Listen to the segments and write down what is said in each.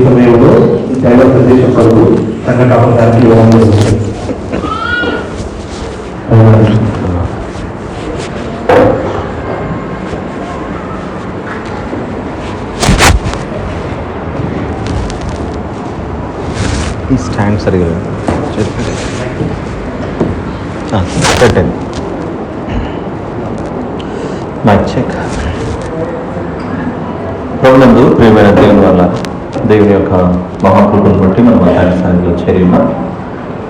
సమయంలో దైవ ప్రదేశం కొరకు సంఘటన అవడానికి ఈ స్టాండ్ సరిగా పెట్టండి. Mic check. ప్రభునందు ప్రియమైన దేవుని వల్ల దేవుని యొక్క మహాకృపను బట్టి మనం అతని సన్నిధిలో చేరి ఉన్నాం.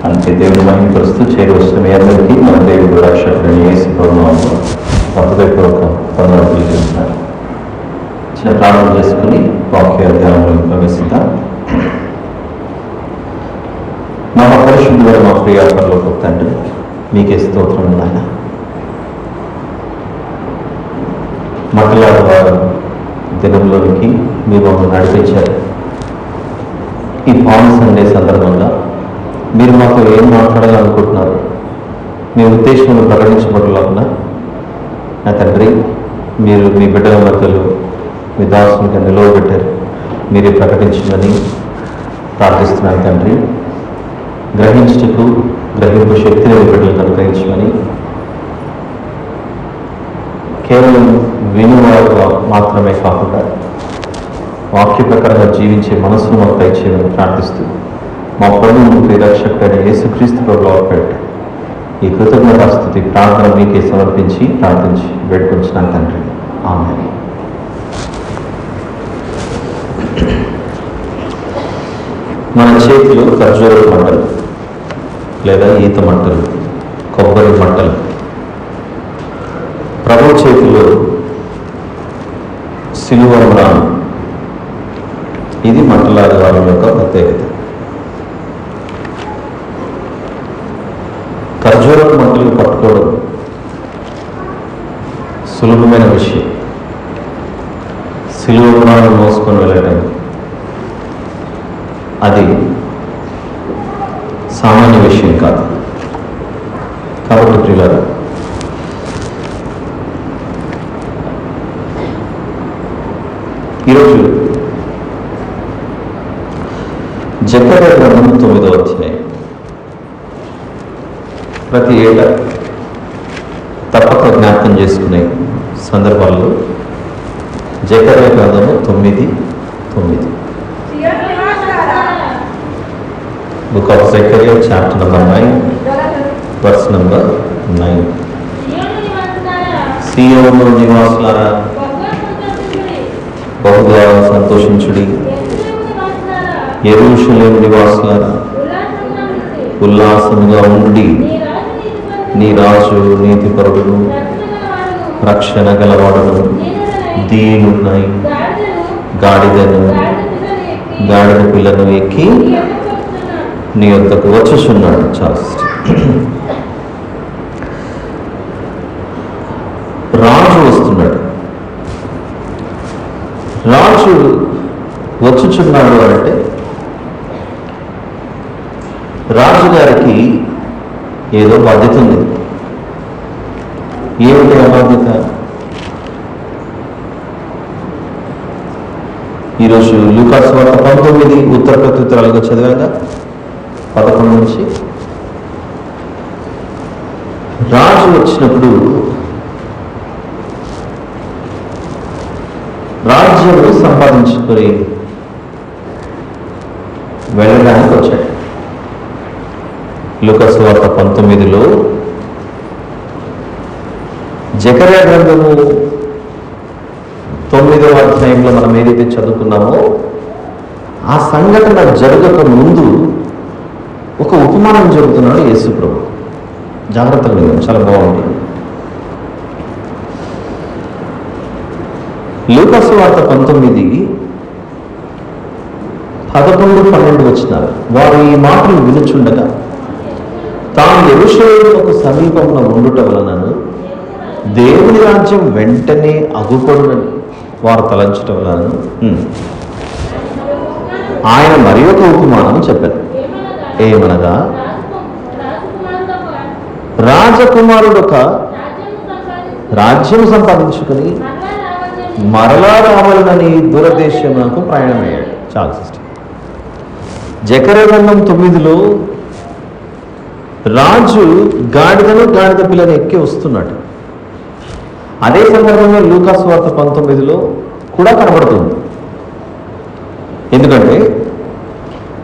అందుకే దేవుని మహిమపరుస్తూ చేరి వస్తున్న మీ అందరికీ మన దేవుడు రక్షకుడైన యేసు ప్రభువును హృదయపూర్వక వందనాలు తెలియజేస్తున్నారు. చిన్న ప్రారంభం చేసుకుని వాక్య ధ్యానంలో ప్రవేశిద్దాం. మహాపరిశుద్ధుడైన మా ప్రియ పరలోకపు తండ్రి, మీకే స్తోత్రం నాయన. మాట్లాడేవారు దినంలోనికి మీరు మమ్మల్ని నడిపించారు. ఈ పాన్ సండే సందర్భంగా మీరు మాకు ఏం మాట్లాడాలనుకుంటున్నారు, మీ ఉద్దేశం ప్రకటించబడలేకుండా నా తండ్రి మీరు మీ బిడ్డల మధ్యలో మీ దాసునిగా నిలవబెట్టారు. మీరే ప్రకటించమని ప్రార్థిస్తున్నాను తండ్రి. గ్రహించుటకు గ్రహింపు శక్తిని బిడ్డలకు అనుగ్రహించమని, కేవలం వినువారు మాత్రమే కాకుండా వాక్య ప్రకారంగా జీవించే మనస్సును మాకు దయచేయమని ప్రార్థిస్తూ మా ప్రభువును రక్షకుడైన యేసుక్రీస్తు ప్రభువులో పెట్టి ఈ కృతజ్ఞతాస్తుతి ప్రార్థన మీకే సమర్పించి ప్రార్థించి వేడుకొంచున్నాను తండ్రి. ఆమేన్. మన చేతిలో ఖర్జూర మంటలు లేదా ఈత మంటలు, కొబ్బరి మంటలు, ప్రభు చేతిలో సిలువ మ్రాణం. ఇది మంటలాదివారం యొక్క ప్రత్యేకత. ఖర్జూరం మంటలు పట్టుకోవడం సులభమైన విషయం. సిలువ మ్రాణం మోసుకొని వెళ్ళడం అది సామాన్య విషయం కాదు. కాబట్టి ప్రియులారా, ఈరోజు జకర్యా గ్రంథం 9వ అధ్యాయం. ప్రతి ఏటా తప్పక జ్ఞాపకం చేసుకునే సందర్భాల్లో జకర్యా గ్రంథము 9:9. Book of Zechariah, chapter number 9, verse number 9. సియోను నివాసులారా బహుగా సంతోషించుడి, యెరూషలేము నివాసులారా ఉల్లాసముగా ఉండి, నీ రాజు నీతిపరుడును రక్షణ గలవాడును దీనునై గాడిద పిల్లను ఎక్కి నీ వద్దకు వచ్చుచున్నాడు. రాజు వస్తున్నాడు. రాజు వచ్చుచున్నాడు అంటే రాజుగారికి ఏదో బాధ్యత ఉంది. ఏమిటి ఆ బాధ్యత? ఈరోజు లూకా సువార్త 19 ఉత్తర ప్రత్యుత్తరాలుగా చదివాక 11 నుంచి రాజు వచ్చినప్పుడు రాజ్యము సంపాదించుకొని వెళ్ళడానికి వచ్చాడు. లూకా సువార్త 19లో జకర్యా గ్రంథము 9వ అధ్యాయంలో మనం ఏదైతే చదువుకున్నామో ఆ సంఘటన జరగక ముందు ఒక ఉపమానం జరుగుతున్నాడు యేసు ప్రభు. జాగ్రత్తగా వినండి, చాలా బాగుంటుంది. లూకా సువార్త 19:11-12 వచనాలు. వారు ఈ మాటలు వినుచుండగా తాను యెరూషలేమునకు సమీపంలో ఉండుట వలనను దేవుని రాజ్యం వెంటనే అగుపడునని వారు తలంచటం వలన ఆయన మరి ఒక ఉపమానం చెప్పారు. ఏమనగా, రాజకుమారుడు ఒక రాజ్యం సంపాదించుకుని మరలా రావాలని దూరదేశమునకు ప్రయాణమయ్యాడు. చాలా సిస్టర్. జకర్యా గ్రంథం 9లో రాజు గాడిద పిల్లని ఎక్కి వస్తున్నాడు. అదే సందర్భంలో లూకా సువార్త 19లో కూడా కనబడుతుంది. ఎందుకంటే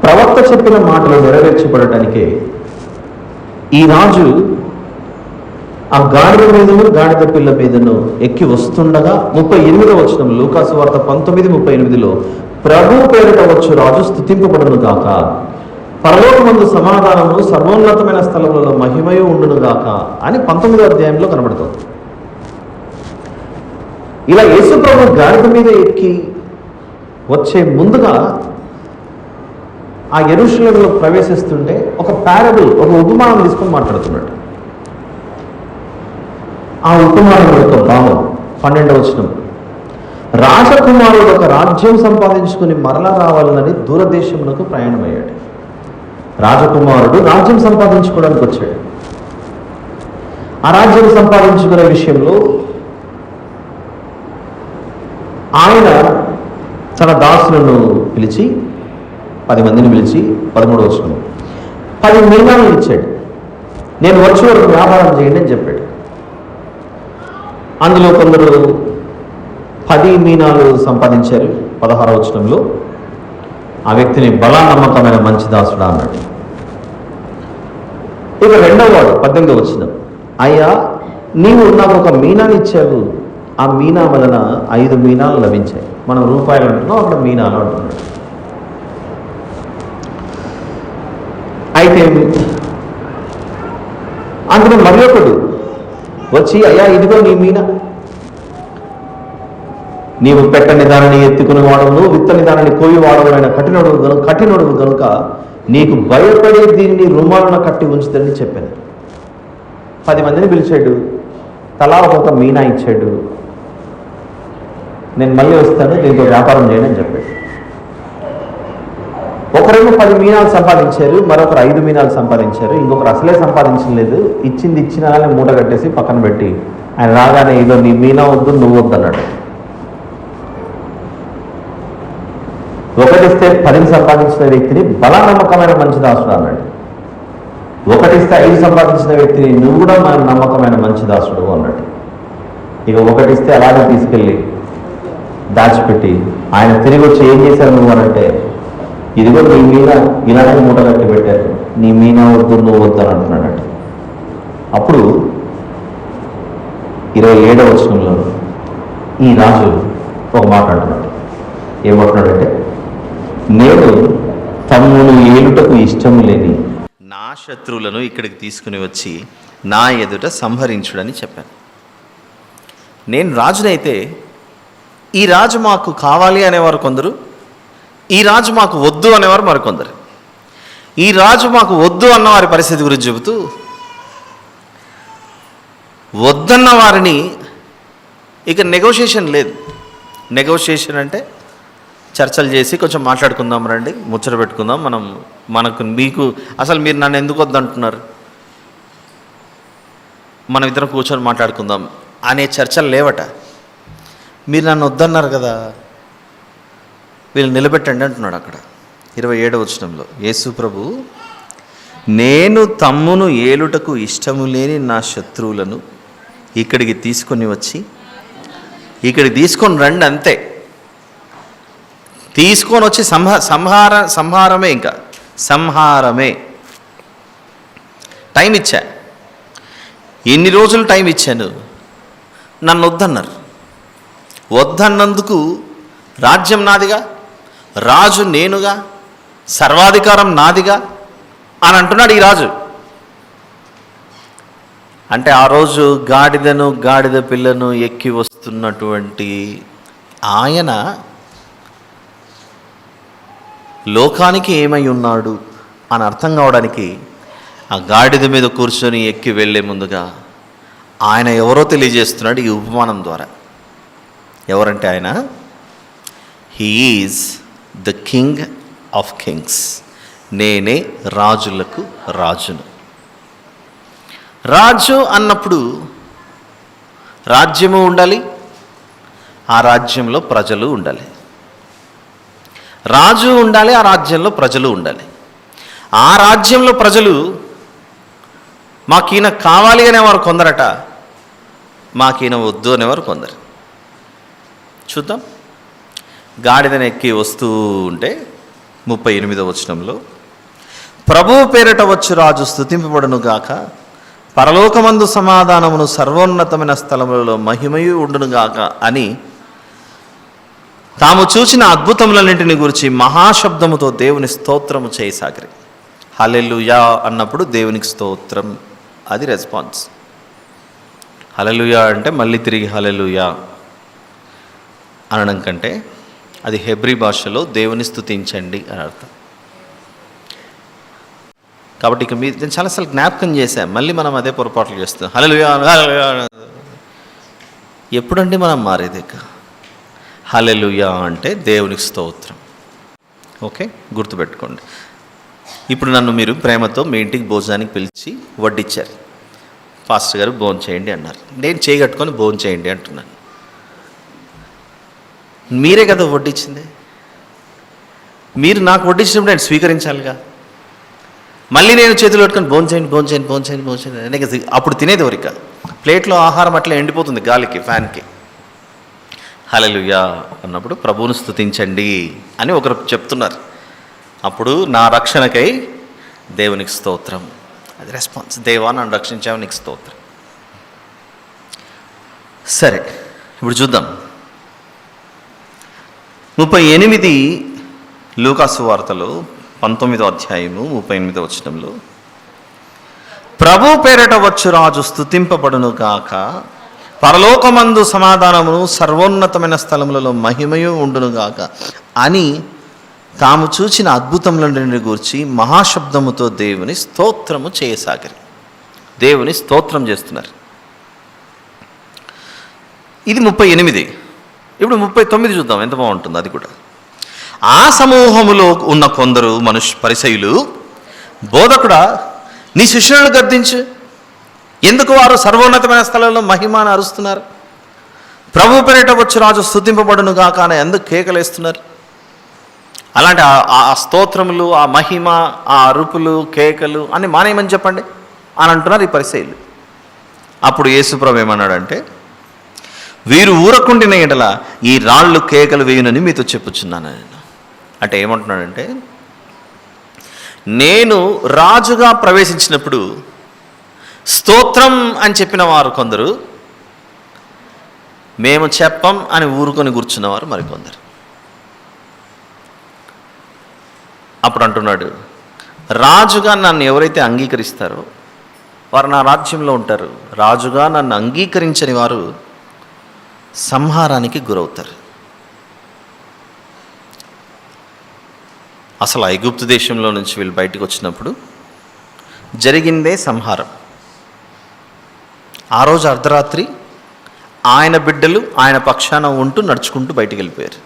ప్రవక్త చెప్పిన మాటలు నెరవేర్చబడటానికే ఈ రాజు ఆ గాడిద పిల్ల మీదను ఎక్కి వస్తుండగా 38వ వచనం లూకా సువార్త 19:38లో ప్రభు పేరిట వచ్చు రాజు స్తుతింపబడును గాక, పరలోకమందు సమాధానము, సర్వోన్నతమైన స్థలములలో మహిమయు ఉండును గాక అని 19వ అధ్యాయంలో కనబడుతుంది. ఇలా యేసు ప్రభు గాడిద మీద ఎక్కి వచ్చే ముందుగా ఆ యెరూషలేములో ప్రవేశిస్తుంటే ఒక పారబుల్, ఒక ఉపమానం తీసుకొని మాట్లాడుతున్నాడు. ఆ ఉపమానం యొక్క భావం 12వ వచనం, రాజకుమారుడు ఒక రాజ్యం సంపాదించుకుని మరలా రావాలని దూరదేశమునకు ప్రయాణమయ్యాడు. రాజకుమారుడు రాజ్యం సంపాదించుకోవడానికి వచ్చాడు. ఆ రాజ్యం సంపాదించుకునే విషయంలో ఆయన తన దాసులను పిలిచి 10 మందిని పిలిచి 13వ వచనం 10 మీనాలను ఇచ్చాడు. నేను వచ్చే వరకు వ్యాపారం చేయండి అని చెప్పాడు. అందులో కొందరు 10 మీనాలు సంపాదించారు. 16వ వచనంలో ఆ వ్యక్తిని బలా నమ్మకమైన మంచి దాసుడా అన్నాడు. ఇక రెండవ వాడు 18వ వచనం, అయ్యా నీవు నాకు ఒక మీనాన్ని ఇచ్చావు, ఆ మీనా వలన 5 మీనాలు లభించాయి. మనం రూపాయలు అంటున్నాం, అక్కడ మీనాలు అంటున్నాడు. అయితే అందులో మరి ఒకడు వచ్చి, అయ్యా ఇదిగో నీ మీనా, నీవు పెట్టని దానిని ఎత్తుకుని వాడవును, విత్తని దానిని కోయి వాడవులైన కఠినోడు కనుక నీకు భయపడే దీన్ని రుమాలున కట్టి ఉంచుదని చెప్పాను. 10 మందిని పిలిచాడు, తలా ఒక్కొక్క మీనా ఇచ్చాడు. నేను మళ్ళీ వస్తాను, దీంతో వ్యాపారం చేయండి అని చెప్పాడు. ఒకరేమో 10 మీనాలు సంపాదించారు, మరొకరు 5 మీనాలు సంపాదించారు, ఇంకొకరు అసలే సంపాదించలేదు. ఇచ్చింది ఇచ్చిన మూట కట్టేసి పక్కన పెట్టి ఆయన రాగానే ఇదో నీ మీనా వద్దు, నువ్వు వద్దు అన్నాడు. ఒకటిస్తే 10 సంపాదించిన వ్యక్తిని బలా నమ్మకమైన మంచి దాసుడు అన్నాడు. ఒకటిస్తే 5 సంపాదించిన వ్యక్తిని నువ్వు కూడా మన నమ్మకమైన మంచి దాసుడు అన్నాడు. ఇక ఒకటిస్తే అలాగే తీసుకెళ్ళి దాచిపెట్టి ఆయన తిరిగి వచ్చి ఏం చేశారు నువ్వు అనంటే, ఇదిగో నీ మీన ఇలానే మూట కట్టి పెట్టారు, నీ మీనా వద్దు, నువ్వు వద్దు అని అంటున్నాడట. అప్పుడు 27వ వచనంలో ఈ రాజు ఒక మాట అంటున్నాడు. ఏమంటున్నాడంటే, నేను తమ్మును ఏలుటకు ఇష్టము లేని నా శత్రువులను ఇక్కడికి తీసుకుని వచ్చి నా ఎదుట సంహరించుడని చెప్పాను. నేను రాజునైతే ఈ రాజు మాకు కావాలి అనేవారు కొందరు, ఈ రాజు మాకు వద్దు అనేవారు మరికొందరు. ఈ రాజు మాకు వద్దు అన్న వారి పరిస్థితి గురించి చెబుతూ, వద్దన్న వారిని ఇక నెగోషియేషన్ లేదు. నెగోషియేషన్ అంటే చర్చలు చేసి కొంచెం మాట్లాడుకుందాం, రండి ముచ్చట పెట్టుకుందాం, మీకు అసలు మీరు నన్ను ఎందుకు వద్దంటున్నారు, మనం ఇద్దరం కూర్చొని మాట్లాడుకుందాం అనే చర్చలు లేవట. మీరు నన్ను వద్దన్నారు కదా, వీళ్ళు నిలబెట్టండి అంటున్నాడు. అక్కడ 27వ వచనంలో యేసు ప్రభు, నేను తమ్మును ఏలుటకు ఇష్టము లేని నా శత్రువులను ఇక్కడికి తీసుకొని వచ్చి, ఇక్కడికి తీసుకొని రండి అంతే, తీసుకొని వచ్చి సంహారమే, ఇంకా సంహారమే. టైం ఇచ్చా, ఎన్ని రోజులు టైం ఇచ్చాను, నన్ను వద్దన్నారు. వద్దన్నందుకు రాజ్యం నాదిగా, రాజు నేనుగా, సర్వాధికారం నాదిగా అని అంటున్నాడు ఈ రాజు. అంటే ఆ రోజు గాడిద పిల్లను ఎక్కి వస్తున్నటువంటి ఆయన లోకానికి ఏమై ఉన్నాడు అని అర్థం కావడానికి ఆ గాడిద మీద కూర్చొని ఎక్కి వెళ్ళే ముందుగా ఆయన ఎవరో తెలియజేస్తున్నాడు ఈ ఉపమానం ద్వారా. ఎవరంటే ఆయన, he is the king of Kings, నేనే రాజులకు రాజును. రాజు అన్నప్పుడు రాజ్యము ఉండాలి, ఆ రాజ్యంలో ప్రజలు ఉండాలి. రాజు ఉండాలి, ఆ రాజ్యంలో ప్రజలు ఉండాలి. ఆ రాజ్యంలో ప్రజలు మాకీయన కావాలి అనేవారు కొందరట, మాకీయన వద్దు అనేవారు కొందరు. చూద్దాం. గాడిదని ఎక్కి వస్తూ ఉంటే 38వ వచనంలో, ప్రభువు పేరట వచ్చు రాజు స్తుతింపబడును గాక, పరలోకమందు సమాధానమును, సర్వోన్నతమైన స్థలములలో మహిమయు ఉండును గాక అని తాము చూచిన అద్భుతములన్నింటిని గురించి మహాశబ్దముతో దేవుని స్తోత్రము చేయసాగిరి. హల్లెలూయా అన్నప్పుడు దేవునికి స్తోత్రం, అది రెస్పాన్స్. హల్లెలూయా అంటే మళ్ళీ తిరిగి హల్లెలూయా అనడం కంటే అది హెబ్రీ భాషలో దేవుని స్తుతించండి అని అర్థం. కాబట్టి ఇక మీరు నేను చాలాసార్లు జ్ఞాపకం చేశాను, మళ్ళీ మనం అదే పొరపాట్లు చేస్తాం. హల్లెలూయా హల్లెలూయా. ఎప్పుడంటే మనం మారేది ఇక హల్లెలూయా అంటే దేవునికి స్తోత్రం. ఓకే, గుర్తుపెట్టుకోండి. ఇప్పుడు నన్ను మీరు ప్రేమతో మీ ఇంటికి భోజనానికి పిలిచి వడ్డిచ్చారు. పాస్టర్ గారు భోజనం చేయండి అన్నారు. నేను చేయగట్టుకొని భోజనం చేయండి అంటున్నాను. మీరే కదా వడ్డించింది. మీరు నాకు వడ్డించినప్పుడు నేను స్వీకరించాలిగా. మళ్ళీ నేను చేతులు పెట్టుకొని భోంచేయండి అప్పుడు తినేది ఎవరిక? ప్లేట్లో ఆహారం అట్లా ఎండిపోతుంది గాలికి, ఫ్యాన్కి. హల్లెలూయా అన్నప్పుడు ప్రభువును స్తుతించండి అని ఒకరు చెప్తున్నారు. అప్పుడు నా రక్షణకై దేవునికి స్తోత్రం, అది రెస్పాన్స్. దేవా నన్ను రక్షించావు, నీకు స్తోత్రం. సరే, ఇప్పుడు చూద్దాం. 38 లూకాసు వార్తలో 19వ అధ్యాయము 38వ వచనంలో, ప్రభు పేరట వచ్చు రాజు స్తుతింపబడును గాక, పరలోకమందు సమాధానమును, సర్వోన్నతమైన స్థలములలో మహిమయు ఉండును గాక అని తాము చూచిన అద్భుతములన్నిటిని గూర్చి మహాశబ్దముతో దేవుని స్తోత్రము చేయసాగిరి. దేవుని స్తోత్రం చేస్తున్నారు. ఇది 38. ఇప్పుడు 39 చూద్దాం, ఎంత బాగుంటుంది అది కూడా. ఆ సమూహములో ఉన్న కొందరు పరిసయ్యులు, బోధకుడా నీ శిష్యులను గద్దించు, ఎందుకు వారు సర్వోన్నతమైన స్థలంలో మహిమ అని అరుస్తున్నారు? ప్రభు పేరిట వచ్చు రాజు స్తుతింపబడును గాక అని ఎందుకు కేకలేస్తున్నారు? అలాంటి ఆ స్తోత్రములు, ఆ మహిమ, ఆ అరుపులు, కేకలు అన్ని మానేయమని చెప్పండి అని అంటున్నారు ఈ పరిసయ్యులు. అప్పుడు యేసు ప్రభు ఏమన్నాడంటే, వీరు ఊరకుండిన ఎడల ఈ రాళ్ళు కేకలు వేయునని మీతో చెప్పుచున్నాను. అంటే ఏమంటున్నాడంటే, నేను రాజుగా ప్రవేశించినప్పుడు స్తోత్రం అని చెప్పిన వారు కొందరు, మేము చెప్పం అని ఊరుకొని కూర్చున్నవారు మరికొందరు. అప్పుడు అంటున్నాడు, రాజుగా నన్ను ఎవరైతే అంగీకరిస్తారో వారు నా రాజ్యంలో ఉంటారు. రాజుగా నన్ను అంగీకరించని వారు సంహారానికి గురవుతారు. అసలు ఐగుప్తు దేశంలో నుంచి వీళ్ళు బయటకు వచ్చినప్పుడు జరిగిందే సంహారం. ఆ రోజు అర్ధరాత్రి ఆయన బిడ్డలు ఆయన పక్షాన ఉంటూ నడుచుకుంటూ బయటికి వెళ్ళిపోయారు.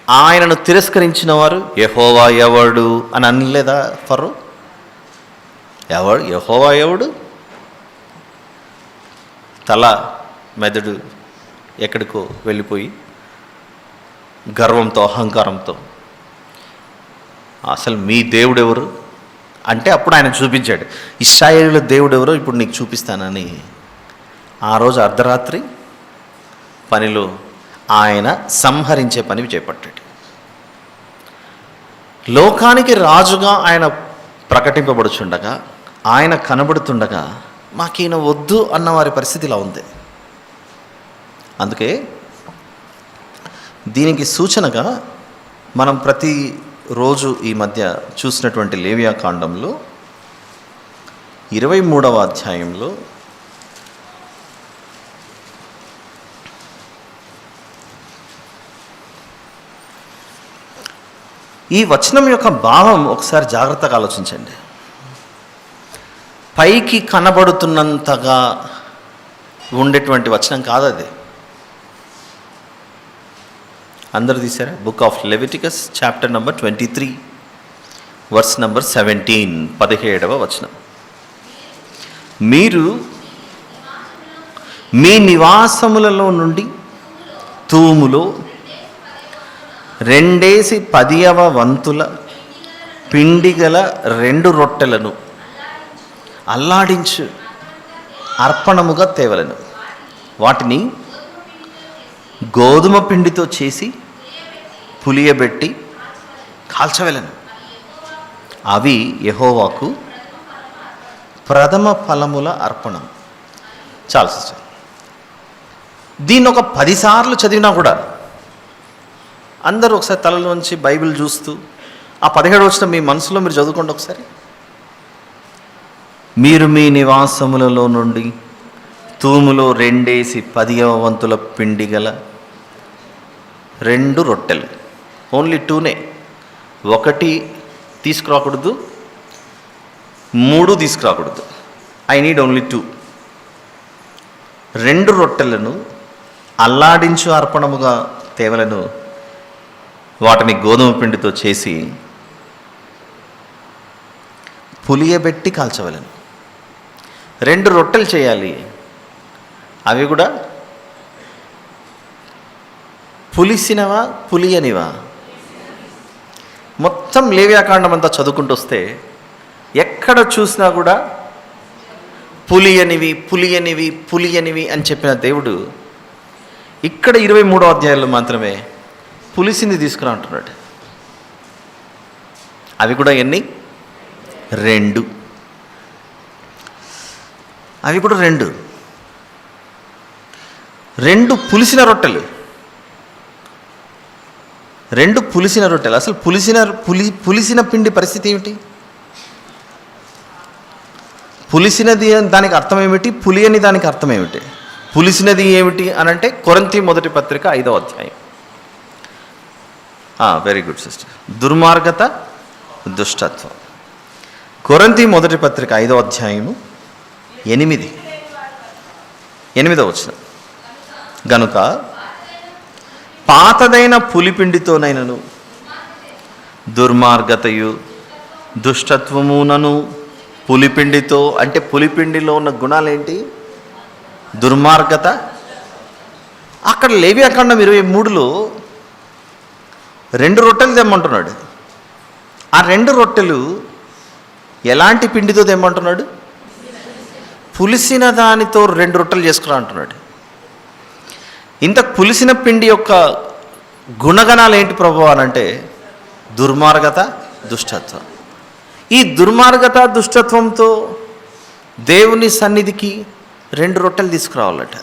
ఆయనను తిరస్కరించిన వారు యెహోవా ఎవడు అని అనలేదా ఫరో? యెహోవా ఎవడు? తల మెదడు ఎక్కడికో వెళ్ళిపోయి గర్వంతో, అహంకారంతో అసలు మీ దేవుడు ఎవరు అంటే అప్పుడు ఆయన చూపించాడు. ఇశ్రాయేలుల దేవుడు ఎవరో ఇప్పుడు నీకు చూపిస్తానని ఆ రోజు అర్ధరాత్రి పనిలో ఆయన సంహరించే పని చేపట్టాడు. లోకానికి రాజుగా ఆయన ప్రకటింపబడుచుండగా, ఆయన కనబడుతుండగా మాకీయన వద్దు అన్న వారి పరిస్థితి ఇలా ఉంది. అందుకే దీనికి సూచనగా మనం ప్రతిరోజు ఈ మధ్య చూసినటువంటి లేవియా కాండంలో 23వ అధ్యాయంలో ఈ వచనం యొక్క భావం ఒకసారి జాగ్రత్తగా ఆలోచించండి. పైకి కనబడుతున్నంతగా ఉండేటువంటి వచనం కాదు అది. అందరూ తీసారా? Book of Leviticus chapter number 23 verse number 17, 17వ వచనం. మీరు మీ నివాసములలో నుండి తూములో 2/10 వంతుల పిండి గల 2 రొట్టెలను అల్లాడించు అర్పణముగా తేవలను. వాటిని గోధుమ పిండితో చేసి పులియబెట్టి కాల్చవలెను. అవి యెహోవాకు ప్రథమ ఫలముల అర్పణం. చాలు సిస్టర్. దీన్ని ఒక 10 సార్లు చదివినా కూడా అందరూ ఒకసారి తలలోంచి బైబిల్ చూస్తూ ఆ 17 వచనం మీ మనసులో మీరు చదువుకోండి ఒకసారి. మీరు మీ నివాసములలో నుండి తూములో 2 వంతుల పిండి గల 2 రొట్టెలు, ఓన్లీ 2నే, 1 తీసుకురాకూడదు, 3 తీసుకురాకూడదు. I need only 2. 2 రొట్టెలను అల్లాడించు అర్పణముగా తేవలను. వాటిని గోధుమ పిండితో చేసి పులియబెట్టి కాల్చవలను. 2 రొట్టెలు చేయాలి. అవి కూడా పులిసినవా పులియనివా? మొత్తం లేవ్యాకాండం అంతా చదువుకుంటూ వస్తే ఎక్కడ చూసినా కూడా పులియనివి పులియనివి పులియనివి అని చెప్పిన దేవుడు ఇక్కడ 23వ అధ్యాయంలో మాత్రమే పులిసింది తీసుకురా అంటున్నాడు. అవి కూడా ఎన్ని? 2. అవి కూడా 2 పులిసిన రొట్టెలు. 2 పులిసిన రొట్టెలు. అసలు పులిసిన పిండి పరిస్థితి ఏమిటి? పులిసినది దానికి అర్థం ఏమిటి? పులియని దానికి అర్థం ఏమిటి? పులిసినది ఏమిటి అని అంటే కొరింథీ మొదటి పత్రిక 5వ అధ్యాయం. Very good sister. దుర్మార్గత, దుష్టత్వం. కొరింథీ మొదటి పత్రిక 5వ అధ్యాయము 8వ వచనం. గనుక పాతదైన పులిపిండితోనైనను దుర్మార్గతయు దుష్టత్వమునను, పులిపిండితో అంటే పులిపిండిలో ఉన్న గుణాలేంటి? దుర్మార్గత. అక్కడ లేవియాకాండం 23లో 2 రొట్టెలు తెమ్మంటున్నాడు. ఆ 2 రొట్టెలు ఎలాంటి పిండితో తెమ్మంటున్నాడు? పులిసిన దానితో 2 రొట్టెలు చేసుకురా అంటున్నాడు. ఇంత పులిసిన పిండి యొక్క గుణగణాలు ఏంటి ప్రభు అని అంటే దుర్మార్గత, దుష్టత్వం. ఈ దుర్మార్గత, దుష్టత్వంతో దేవుని సన్నిధికి 2 రొట్టెలు తీసుకురావాలట.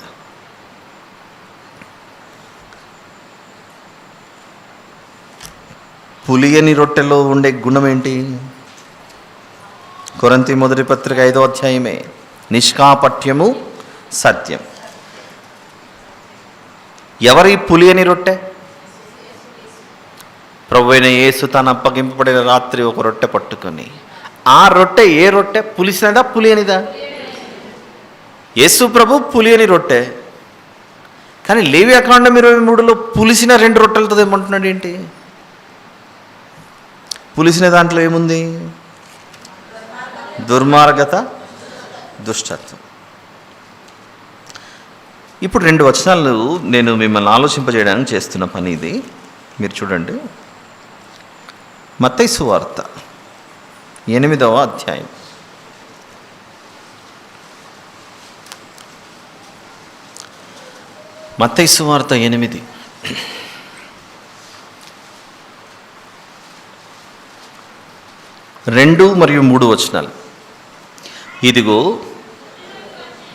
పులియని రొట్టెలో ఉండే గుణం ఏంటి? కొరింథీ మొదటి పత్రిక 5వ అధ్యాయమే. నిష్కాపట్యము, సత్యం. ఎవరి పులియని రొట్టె? ప్రభువైన యేసు తాను అప్పగింపబడిన రాత్రి ఒక రొట్టె పట్టుకొని, ఆ రొట్టె ఏ రొట్టె? పులిసినదా పులియనిదా? యేసు ప్రభు పులియని రొట్టె. కానీ లేవియాకాండం 23లో పులిసిన 2 రొట్టెలతో ఏమంటున్నాడు ఏంటి? పులిసిన దాంట్లో ఏముంది? దుర్మార్గత, దుష్టత్వం. ఇప్పుడు 2 వచనాలు నేను మిమ్మల్ని ఆలోచింపజేయడానికి చేస్తున్న పని ఇది. మీరు చూడండి. మత్తయి సువార్త 8వ అధ్యాయం. మత్తయి సువార్త 8. రెండు మరియు 3 వచనాలు. ఇదిగో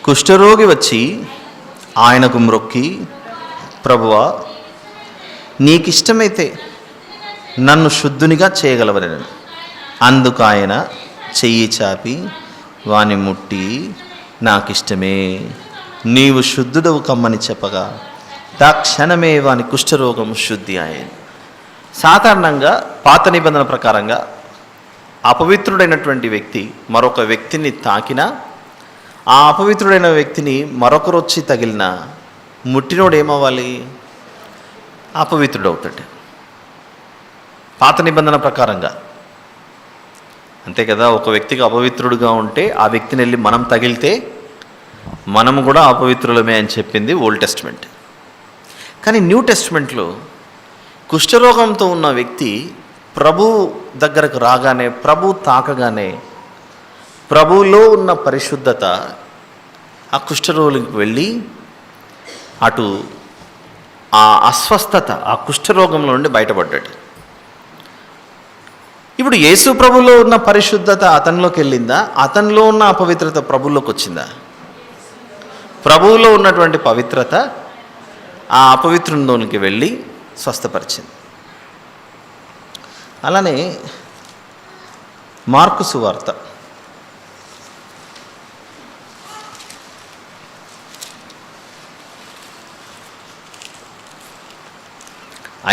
కుష్ఠరోగి వచ్చి ఆయనకు మ్రొక్కి, ప్రభువా నీకిష్టమైతే నన్ను శుద్ధునిగా చేయగలవనెను. అందుకు ఆయన చెయ్యి చాపి వాని ముట్టి, నాకిష్టమే, నీవు శుద్ధుడవు కమ్మని చెప్పగా తక్షణమే వాని కుష్ఠరోగం శుద్ధి అయ్యింది. సాధారణంగా పాత నిబంధన ప్రకారంగా అపవిత్రుడైనటువంటి వ్యక్తి మరొక వ్యక్తిని తాకినా, ఆ అపవిత్రుడైన వ్యక్తిని మరొకరు వచ్చి తగిలినా ముట్టినోడు ఏమవ్వాలి? అపవిత్రుడవుతాడు పాత నిబంధన ప్రకారంగా. అంతే కదా. ఒక వ్యక్తికి అపవిత్రుడుగా ఉంటే ఆ వ్యక్తిని వెళ్ళి మనం తగిలితే మనము కూడా అపవిత్రులమే అని చెప్పింది ఓల్డ్ టెస్ట్మెంట్. కానీ న్యూ టెస్ట్మెంట్లో కుష్ఠరోగంతో ఉన్న వ్యక్తి ప్రభు దగ్గరకు రాగానే, ప్రభు తాకగానే ప్రభువులో ఉన్న పరిశుద్ధత ఆ కుష్ఠరోగికి వెళ్ళి అటు ఆ అస్వస్థత, ఆ కుష్ఠరోగంలో నుండి బయటపడ్డాడు. ఇప్పుడు యేసు ప్రభులో ఉన్న పరిశుద్ధత అతనిలోకి వెళ్ళిందా? అతనిలో ఉన్న అపవిత్రత ప్రభువులోకి వచ్చిందా? ప్రభువులో ఉన్నటువంటి పవిత్రత ఆ అపవిత్రంలోనికి వెళ్ళి స్వస్థపరిచింది. అలానే మార్కు సువార్త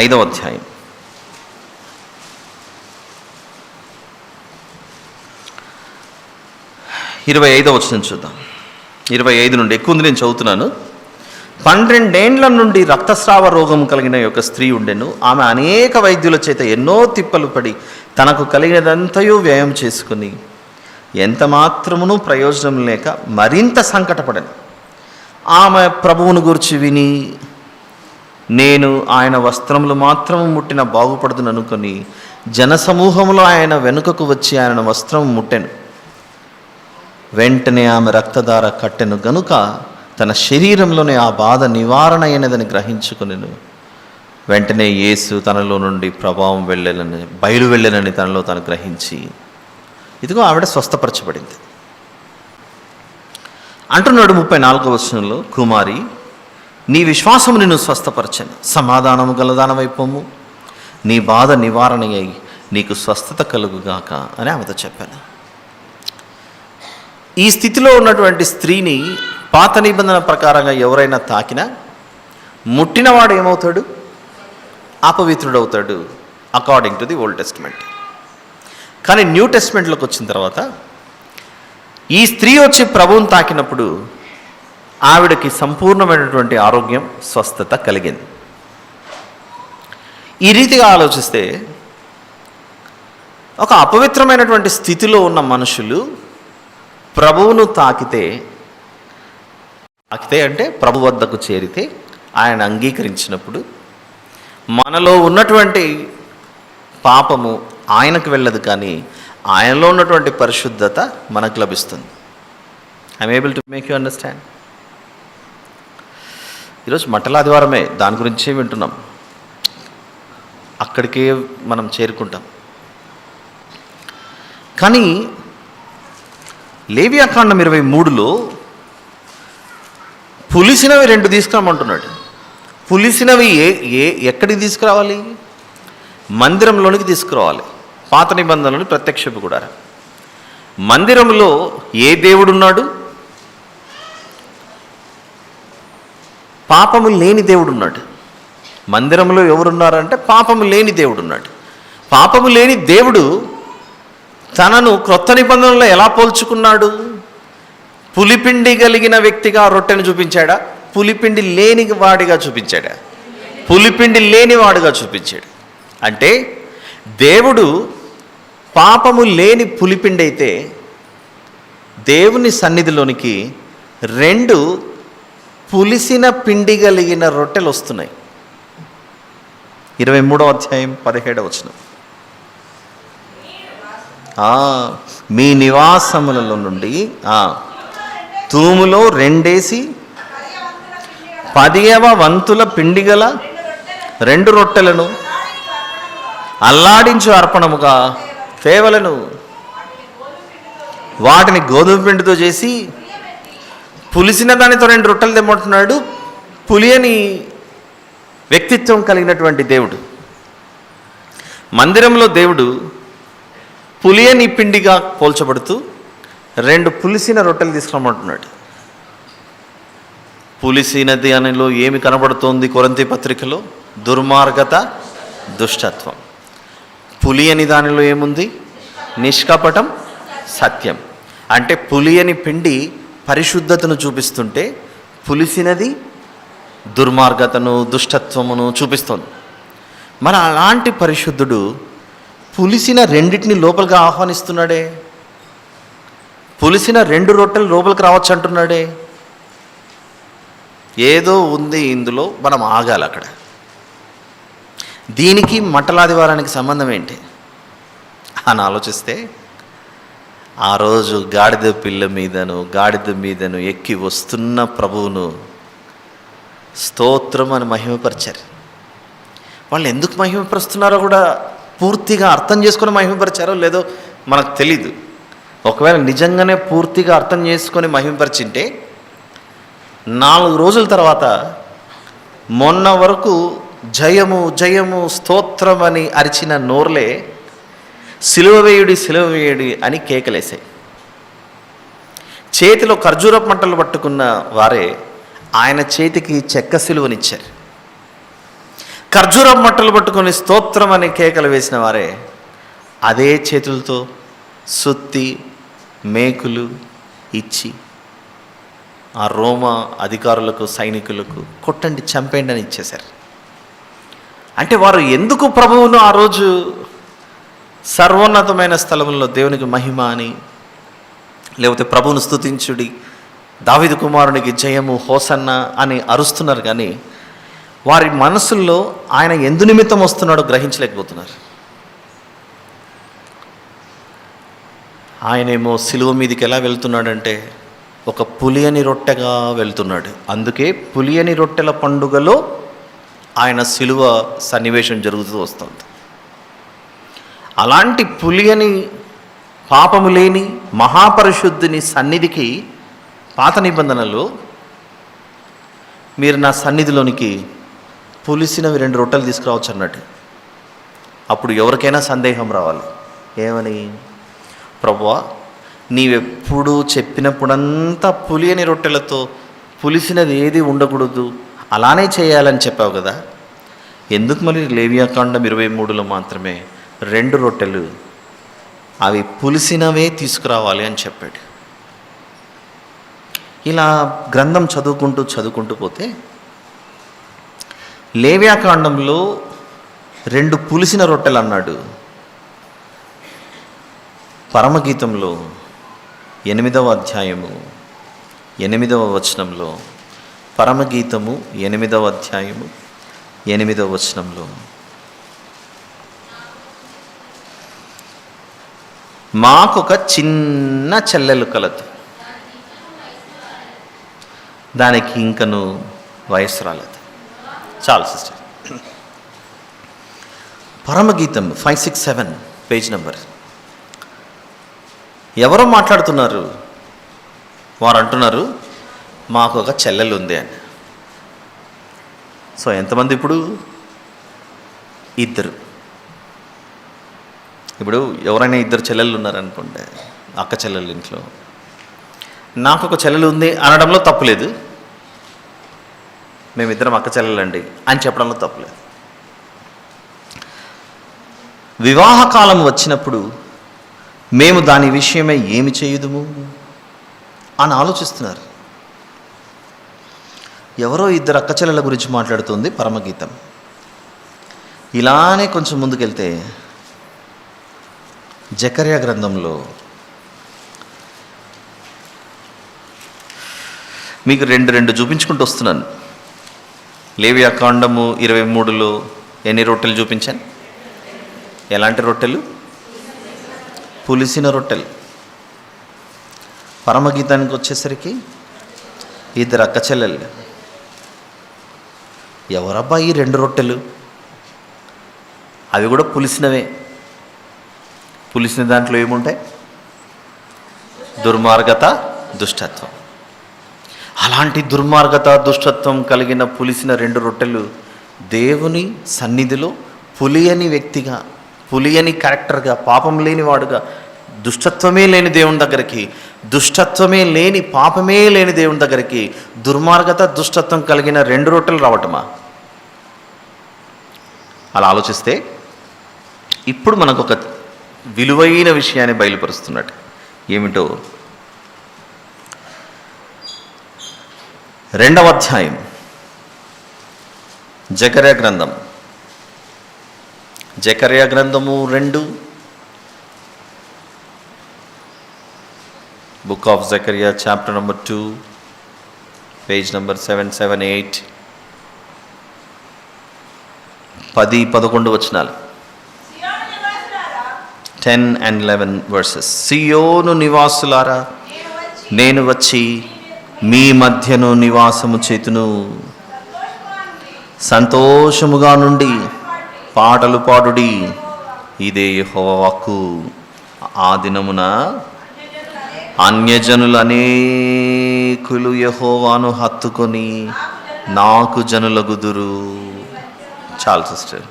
5వ అధ్యాయం 25వ వచనం చూద్దాం. 25 నుండి ఎక్కువ ఉంది, నేను చదువుతున్నాను. 12 ఏండ్ల నుండి రక్తస్రావ రోగం కలిగిన యొక్క స్త్రీ ఉండెను. ఆమె అనేక వైద్యుల చేత ఎన్నో తిప్పలు పడి తనకు కలిగినదంతయు వ్యయం చేసుకుని ఎంత మాత్రమును ప్రయోజనం లేక మరింత సంకటపడను. ఆమె ప్రభువును గురించి విని, నేను ఆయన వస్త్రములు మాత్రము ముట్టిన బాగుపడుతును అనుకొని జనసమూహంలో ఆయన వెనుకకు వచ్చి ఆయన వస్త్రం ముట్టెను. వెంటనే ఆమె రక్తధార కట్టెను గనుక తన శరీరంలోనే ఆ బాధ నివారణ అయినదని గ్రహించుకునేను. వెంటనే యేసు తనలో నుండి ప్రభావం బయలు వెళ్ళనని తనలో తను గ్రహించి, ఇదిగో ఆవిడ స్వస్థపరచబడింది అంటున్నాడు. 34వ వచనంలో, కుమారి, నీ విశ్వాసము నిన్ను స్వస్థపరచను, సమాధానము గలదానమైపోము, నీ బాధ నివారణ అయి నీకు స్వస్థత కలుగుగాక అని ఆమెతో చెప్పాను. ఈ స్థితిలో ఉన్నటువంటి స్త్రీని పాత నిబంధన ప్రకారంగా ఎవరైనా తాకినా, ముట్టినవాడు ఏమవుతాడు? అపవిత్రుడవుతాడు, according to the old testament. కానీ న్యూ టెస్ట్మెంట్లోకి వచ్చిన తర్వాత ఈ స్త్రీ వచ్చి ప్రభువుని తాకినప్పుడు ఆవిడకి సంపూర్ణమైనటువంటి ఆరోగ్యం, స్వస్థత కలిగింది. ఈ రీతిగా ఆలోచిస్తే ఒక అపవిత్రమైనటువంటి స్థితిలో ఉన్న మనుషులు ప్రభువును తాకితే అంటే ప్రభు వద్దకు చేరితే, ఆయన అంగీకరించినప్పుడు మనలో ఉన్నటువంటి పాపము ఆయనకు వెళ్ళదు, కానీ ఆయనలో ఉన్నటువంటి పరిశుద్ధత మనకు లభిస్తుంది. I'm able to make you understand. ఈరోజు మట్టలాదివారమే, దాని గురించే వింటున్నాం, అక్కడికే మనం చేరుకుంటాం. కానీ లేవియాకాండం 23లో పులిసినవి 2 తీసుకురామంటున్నాడు. పులిసినవి ఎక్కడికి తీసుకురావాలి? మందిరంలోనికి తీసుకురావాలి. పాత నిబంధనలోని ప్రత్యక్షపు గుడారం. మందిరంలో ఏ దేవుడున్నాడు? పాపము లేని దేవుడున్నాడు. మందిరంలో ఎవరున్నారంటే పాపము లేని దేవుడున్నాడు. పాపము లేని దేవుడు తనను క్రొత్త నిబంధనలో ఎలా పోల్చుకున్నాడు? పులిపిండి కలిగిన వ్యక్తిగా రొట్టెను చూపించాడా? పులిపిండి లేని వాడిగా చూపించాడా? పులిపిండి లేని వాడిగా చూపించాడు. అంటే దేవుడు పాపము లేని పులిపిండి అయితే దేవుని సన్నిధిలోనికి 2 పులిసిన పిండి కలిగిన రొట్టెలు వస్తున్నాయి. 23వ అధ్యాయం 17వ వచనం. మీ నివాసములలో నుండి తూములో 2 10వ వంతుల పిండి గల 2 రొట్టెలను అల్లాడించు అర్పణముగా తేవలను. వాటిని గోధుమ పిండితో చేసి పులిసిన దానితో 2 రొట్టెలు తెమ్మంటున్నాడు. పులియని వ్యక్తిత్వం కలిగినటువంటి దేవుడు. మందిరంలో దేవుడు పులియని పిండిగా పోల్చబడుతూ 2 పులిసిన రొట్టెలు తీసుకురమ్మంటున్నాడు. పులిసినది అనిలో ఏమి కనబడుతోంది? కొరింథీ పత్రికలో దుర్మార్గత, దుష్టత్వం. పులియని దానిలో ఏముంది? నిష్కపటం, సత్యం. అంటే పులియని పిండి పరిశుద్ధతను చూపిస్తుంటే పులిసినది దుర్మార్గతను, దుష్టత్వమును చూపిస్తుంది. మరి అలాంటి పరిశుద్ధుడు పులిసిన 2 లోపలికి ఆహ్వానిస్తున్నాడే. పులిసిన 2 రొట్టెలు లోపలికి రావచ్చు అంటున్నాడే. ఏదో ఉంది ఇందులో, మనం ఆగాలి అక్కడ. దీనికి మట్టలాదివారానికి సంబంధం ఏంటి? అని ఆలోచిస్తే, ఆ రోజు గాడిద పిల్ల మీదను ఎక్కి వస్తున్న ప్రభువును స్తోత్రం అని మహిమపరిచారు. వాళ్ళు ఎందుకు మహిమపరుస్తున్నారో కూడా పూర్తిగా అర్థం చేసుకొని మహిమపరిచారో లేదో మనకు తెలీదు. ఒకవేళ నిజంగానే పూర్తిగా అర్థం చేసుకొని మహిమపరిచింటే 4 రోజుల తర్వాత మొన్న వరకు జయము జయము స్తోత్రం అని అరిచిన నోర్లే సిలువ వేయుడి అని కేకలేసాయి. చేతిలో ఖర్జూరపు మంటలు పట్టుకున్న వారే ఆయన చేతికి చెక్క సిలువనిచ్చారు. ఖర్జూరపు మంటలు పట్టుకొని స్తోత్రం అని కేకలు వేసిన వారే అదే చేతులతో సుత్తి మేకులు ఇచ్చి ఆ రోమా అధికారులకు సైనికులకు కొట్టండి చంపేయండి అని ఇచ్చేశారు. అంటే వారు ఎందుకు ప్రభువును ఆ రోజు సర్వోన్నతమైన స్థలంలో దేవునికి మహిమ అని, లేకపోతే ప్రభువును స్తుతించుడి, దావీదు కుమారునికి జయము హోసన్న అని అరుస్తున్నారు, కానీ వారి మనసుల్లో ఆయన ఎందు నిమిత్తం వస్తున్నాడో గ్రహించలేకపోతున్నారు. ఆయనేమో సిలువ మీదకి ఎలా వెళ్తున్నాడంటే ఒక పులియని రొట్టెగా వెళ్తున్నాడు. అందుకే పులియని రొట్టెల పండుగలో ఆయన సిలువ సన్నివేశం జరుగుతూ వస్తుంది. అలాంటి పులియని పాపము లేని మహాపరిశుద్ధుని సన్నిధికి పాత నిబంధనలో మీరు నా సన్నిధిలోనికి పులిసినవి 2 రొట్టెలు తీసుకురావచ్చు అన్నట్టు. అప్పుడు ఎవరికైనా సందేహం రావాలి, ఏమని? ప్రభువా, నీవెప్పుడు చెప్పినప్పుడంతా పులియని రొట్టెలతో పులిసినది ఏది ఉండకూడదు, అలానే చేయాలని చెప్పావు కదా, ఎందుకు మరి లేవియాకాండం 23లో మాత్రమే 2 రొట్టెలు అవి పులిసినవే తీసుకురావాలి అని చెప్పాడు. ఇలా గ్రంథం చదువుకుంటూ పోతే లేవియాకాండంలో 2 పులిసిన రొట్టెలు అన్నాడు. పరమగీతంలో 8వ అధ్యాయము 8వ వచనంలో, పరమగీతము 8వ అధ్యాయము 8వ వచనంలో, మాకొక చిన్న చెల్లెలు కలదు, దానికి ఇంకను వయస్సు రాలేదు. చాలు సిస్టర్. పరమగీతం 567 page number. ఎవరో మాట్లాడుతున్నారు, వారు అంటున్నారు మాకు ఒక చెల్లెలు ఉంది అని. సో ఎంతమంది? ఇప్పుడు 2. ఇప్పుడు ఎవరైనా 2 చెల్లెళ్ళు ఉన్నారనుకోండి, అక్క చెల్లెలు ఇంట్లో, నాకు ఒక చెల్లెలు ఉంది అనడంలో తప్పులేదు, మేమిద్దరం అక్క చెల్లెలండి అని చెప్పడంలో తప్పులేదు. వివాహకాలం వచ్చినప్పుడు మేము దాని విషయమై ఏమి చేయుదుము అని ఆలోచిస్తున్నారు. ఎవరో 2 అక్క చెల్లెల గురించి మాట్లాడుతుంది పరమగీతం. ఇలానే కొంచెం ముందుకెళ్తే జకర్యా గ్రంథంలో మీకు 2 చూపించుకుంటూ వస్తున్నాను. లేవియాకాండము 23లో ఎన్ని రొట్టెలు చూపించాను? ఎలాంటి రొట్టెలు? పులిసిన రొట్టెలు. పరమగీతానికి వచ్చేసరికి 2 అక్క చెల్లెళ్ళు. ఎవరబ్బా ఈ 2 రొట్టెలు? అవి కూడా పులిసినవే. పులిసిన దాంట్లో ఏముంటాయి? దుర్మార్గత, దుష్టత్వం. అలాంటి దుర్మార్గత, దుష్టత్వం కలిగిన పులిసిన 2 రొట్టెలు దేవుని సన్నిధిలో పులియని వ్యక్తిగా, పులియని క్యారెక్టర్గా, పాపం లేనివాడుగా, దుష్టత్వమే లేని దేవుని దగ్గరికి, దుష్టత్వమే లేని పాపమే లేని దేవుని దగ్గరికి దుర్మార్గత, దుష్టత్వం కలిగిన 2 రొట్టెలు రావటమా? అలా ఆలోచిస్తే ఇప్పుడు మనకు ఒక విలువైన విషయాన్ని బయలుపరుస్తున్నాడు. ఏమిటో? 2వ అధ్యాయం జకర్యా గ్రంథం, జకర్యా గ్రంథము 2, బుక్ ఆఫ్ జకర్యా చాప్టర్ నెంబర్ 2 పేజ్ నెంబర్ 778, 10-11 వచనాలు. 10 and 11 verses. సియోను నివాసులారా, నేను వచ్చి మీ మధ్యను నివాసము చేతును. సంతోషముగా నుండి పాటలు పాడుడి, ఇదే యెహోవా వాక్కు. ఆ దినమున అన్యజనులు అనేకులు యెహోవాను హత్తుకొని నాకు జనులగుదురు. చాలు సిస్టర్.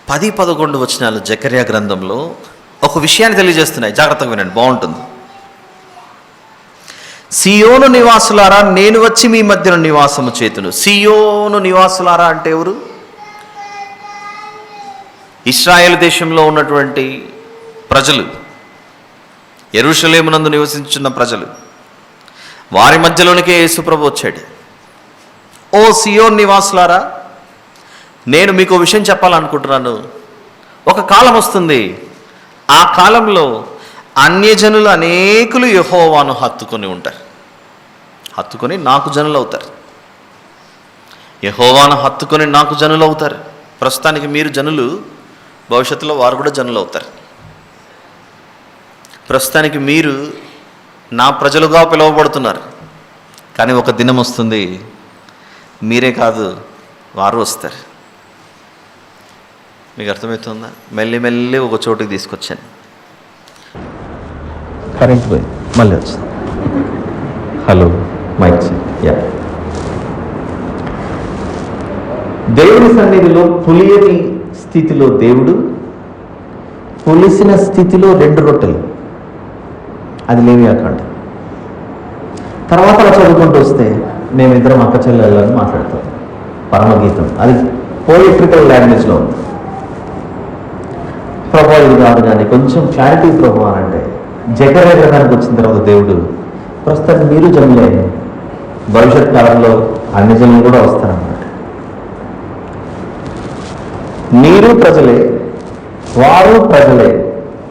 10-11 వచనాలు జకర్యా గ్రంథంలో ఒక విషయాన్ని తెలియజేస్తున్నాయి. జాగ్రత్తగా వినండి, బాగుంటుంది. సియోను నివాసులారా, నేను వచ్చి మీ మధ్యన నివాసము చేతును. సియోను నివాసులారా అంటే ఎవరు? ఇశ్రాయేలు దేశంలో ఉన్నటువంటి ప్రజలు, యెరూషలేమునందు నివసించున్న ప్రజలు, వారి మధ్యలోనికే యేసుప్రభు వచ్చాడు. ఓ సియోన్ నివాసులారా, నేను మీకు విషయం చెప్పాలనుకుంటున్నాను. ఒక కాలం వస్తుంది, ఆ కాలంలో అన్యజనులు అనేకులు యెహోవాను హత్తుకొని ఉంటారు. హత్తుకొని నాకు జనులు అవుతారు. యెహోవాను హత్తుకొని నాకు జనులు అవుతారు. ప్రస్తుతానికి మీరు జనులు, భవిష్యత్తులో వారు కూడా జనులు అవుతారు. ప్రస్తుతానికి మీరు నా ప్రజలుగా పిలువబడుతున్నారు. కానీ ఒక దినం వస్తుంది, మీరే కాదు వారు వస్తారు. మీకు అర్థమవుతుందా? మెల్లి మెల్లి ఒక చోటుకి తీసుకొచ్చాను. కరెంట్ పోయి మళ్ళీ వచ్చింది. Hello mic. యా, దేవుని సన్నిధిలో పులియని స్థితిలో దేవుడు, పులిసిన స్థితిలో 2 రొట్టెలు. అది లేవియాకాండ. తర్వాత చదువుకుంటూ వస్తే మేమిద్దరం అక్క చెల్లెళ్ళని మాట్లాడతాం. పరమగీతం అది పోయిట్రికల్ లాంగ్వేజ్లో ఉంది. ప్రభా ఇది కాదు, కానీ కొంచెం క్లారిటీ ప్రభా అని అంటే జకర్యా గ్రంథానికి వచ్చిన తర్వాత దేవుడు, ప్రస్తుతం మీరు జనులే, భవిష్యత్ కాలంలో అన్ని జనులు కూడా వస్తారన్నమాట. మీరు ప్రజలే, వారు ప్రజలే,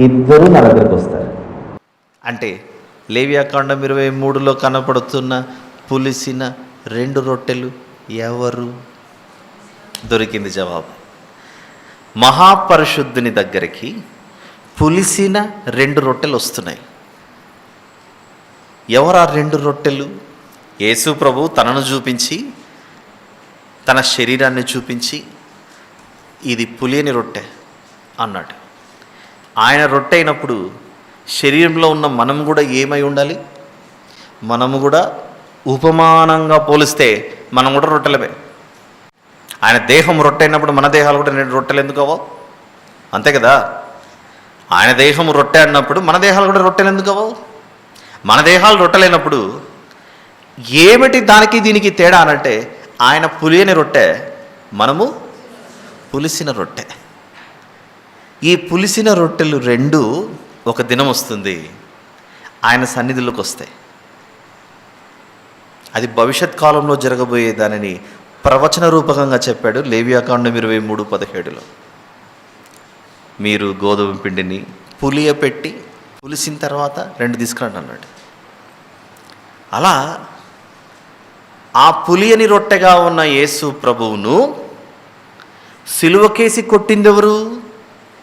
ఇద్దరు నా దగ్గరకు వస్తారు. అంటే లేవియాకాండం 23లో కనపడుతున్న పులిసిన 2 రొట్టెలు ఎవరు? దొరికింది జవాబు. మహాపరిశుద్ధుని దగ్గరికి పులిసిన 2 రొట్టెలు వస్తున్నాయి. ఎవరు ఆ 2 రొట్టెలు? యేసు ప్రభు తనను చూపించి, తన శరీరాన్ని చూపించి, ఇది పులియని రొట్టె అన్నాడు. ఆయన రొట్టె అయినప్పుడు శరీరంలో ఉన్న మనం కూడా ఏమై ఉండాలి? మనము కూడా ఉపమానంగా పోలిస్తే మనం కూడా రొట్టెలమే. ఆయన దేహం రొట్టె అయినప్పుడు మన దేహాలు కూడా 2 రొట్టెలు ఎందుకు అవ్వవు? అంతే కదా. ఆయన దేహం రొట్టె అన్నప్పుడు మన దేహాలు కూడా రొట్టెలు ఎందుకు అవ్వవు? మన దేహాలు రొట్టెలైనప్పుడు ఏమిటి దానికి దీనికి తేడా అనంటే, ఆయన పులియని రొట్టె, మనము పులిసిన రొట్టె. ఈ పులిసిన రొట్టెలు 2 ఒక దినం వస్తుంది, ఆయన సన్నిధిలోకి వస్తాయి. అది భవిష్యత్ కాలంలో జరగబోయే దానిని ప్రవచన రూపకంగా చెప్పాడు లేవియాకాండం 23:17లో. మీరు గోధుమ పిండిని పులియపెట్టి పులిసిన తర్వాత 2 తీసుకురండి అన్నాడు. అలా ఆ పులియని రొట్టెగా ఉన్న యేసు ప్రభువును సిలువకేసి కొట్టిందెవరు?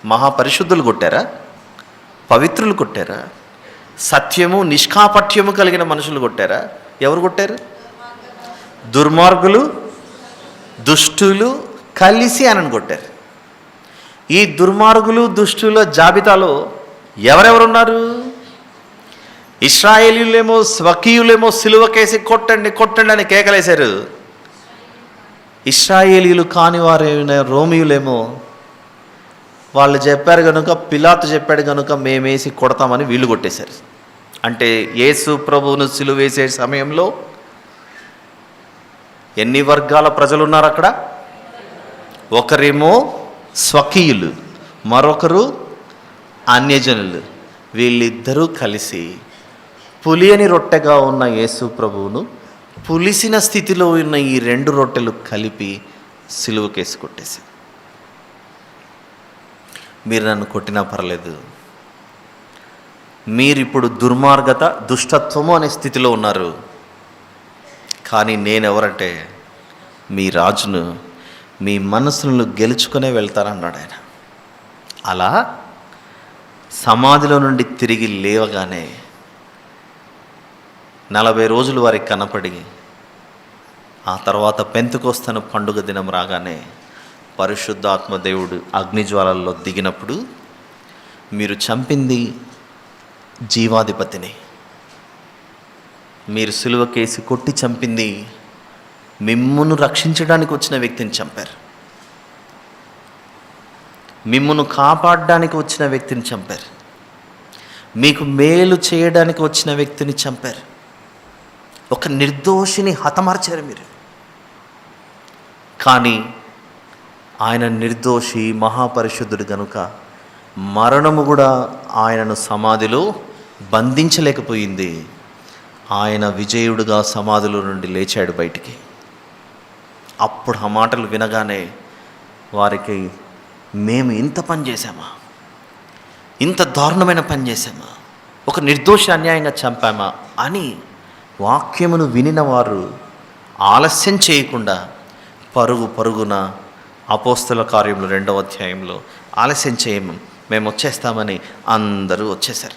మహాపరిశుద్ధులు కొట్టారా? పవిత్రులు కొట్టారా? సత్యము నిష్కాపట్యము కలిగిన మనుషులు కొట్టారా? ఎవరు కొట్టారు? దుర్మార్గులు, దుష్టులు కలిసి ఆయనను కొట్టారు. ఈ దుర్మార్గులు, దుష్టుల జాబితాలో ఎవరెవరున్నారు? ఇశ్రాయేలీయులేమో, స్వకీయులేమో సిలువకేసి కొట్టండి కొట్టండి అని కేకలేశారు. ఇశ్రాయేలీయులు కాని వారైన రోమియులేమో, వాళ్ళు చెప్పారు కనుక, పిలాతు చెప్పాడు కనుక మేమేసి కొడతామని వీళ్ళు కొట్టేశారు. అంటే యేసు ప్రభువును సిలువ వేసే సమయంలో ఎన్ని వర్గాల ప్రజలు ఉన్నారు అక్కడ? ఒకరేమో స్వకీయులు, మరొకరు అన్యజనులు. వీళ్ళిద్దరూ కలిసి పులియని రొట్టెగా ఉన్న యేసు ప్రభువును పులిసిన స్థితిలో ఉన్న ఈ 2 రొట్టెలు కలిపి సిలువకేసి కొట్టేసి, మీరు నన్ను కొట్టినా పర్లేదు, మీరిప్పుడు దుర్మార్గత, దుష్టత్వము అనే స్థితిలో ఉన్నారు, కానీ నేనెవరంటే మీ రాజును, మీ మనసులను గెలుచుకునే వెళ్తానన్నాడు ఆయన. అలా సమాధిలో నుండి తిరిగి లేవగానే 40 రోజులు వారికి కనపడి, ఆ తర్వాత పెంతెకొస్తేను పండుగ దినం రాగానే పరిశుద్ధాత్మ దేవుడు అగ్నిజ్వాలల్లో దిగినప్పుడు, మీరు చంపింది జీవాధిపతిని, మీరు సిలువ కేసి కొట్టి చంపింది మిమ్మును రక్షించడానికి వచ్చిన వ్యక్తిని చంపారు, మిమ్మును కాపాడడానికి వచ్చిన వ్యక్తిని చంపారు, మీకు మేలు చేయడానికి వచ్చిన వ్యక్తిని చంపారు. ఒక నిర్దోషిని హతమార్చారు మీరు. కానీ ఆయన నిర్దోషి, మహాపరిశుద్ధుడు గనుక మరణము కూడా ఆయనను సమాధిలో బంధించలేకపోయింది. ఆయన విజయుడుగా సమాధిలో నుండి లేచాడు బయటికి. అప్పుడు ఆ మాటలు వినగానే వారికి, మేము ఇంత పని చేశామా, ఇంత దారుణమైన పని చేశామా, ఒక నిర్దోషి అన్యాయంగా చంపామా అని వాక్యమును వినిన వారు ఆలస్యం చేయకుండా పరుగున అపోస్తల కార్యములు 2వ అధ్యాయంలో ఆలస్యం చేయము, మేము వచ్చేస్తామని అందరూ వచ్చేశారు.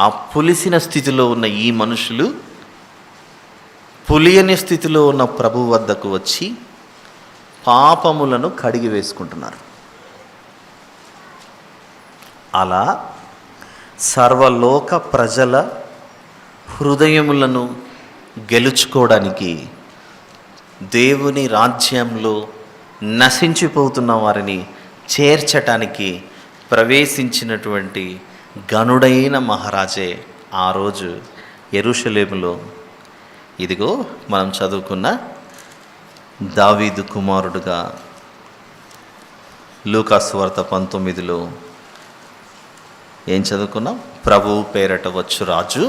ఆ పులిసిన స్థితిలో ఉన్న ఈ మనుషులు పులియని స్థితిలో ఉన్న ప్రభు వద్దకు వచ్చి పాపములను కడిగి వేసుకుంటున్నారు. అలా సర్వలోక ప్రజల హృదయములను గెలుచుకోవడానికి, దేవుని రాజ్యంలో నశించిపోతున్న వారిని చేర్చటానికి ప్రవేశించినటువంటి గనుడైన మహారాజే ఆ రోజు యెరూషలేములో, ఇదిగో మనం చదువుకున్న దావీదు కుమారుడుగా లూకాసు వార్త 19లో ఏం చదువుకున్నాం? ప్రభువు పేరట వచ్చు రాజు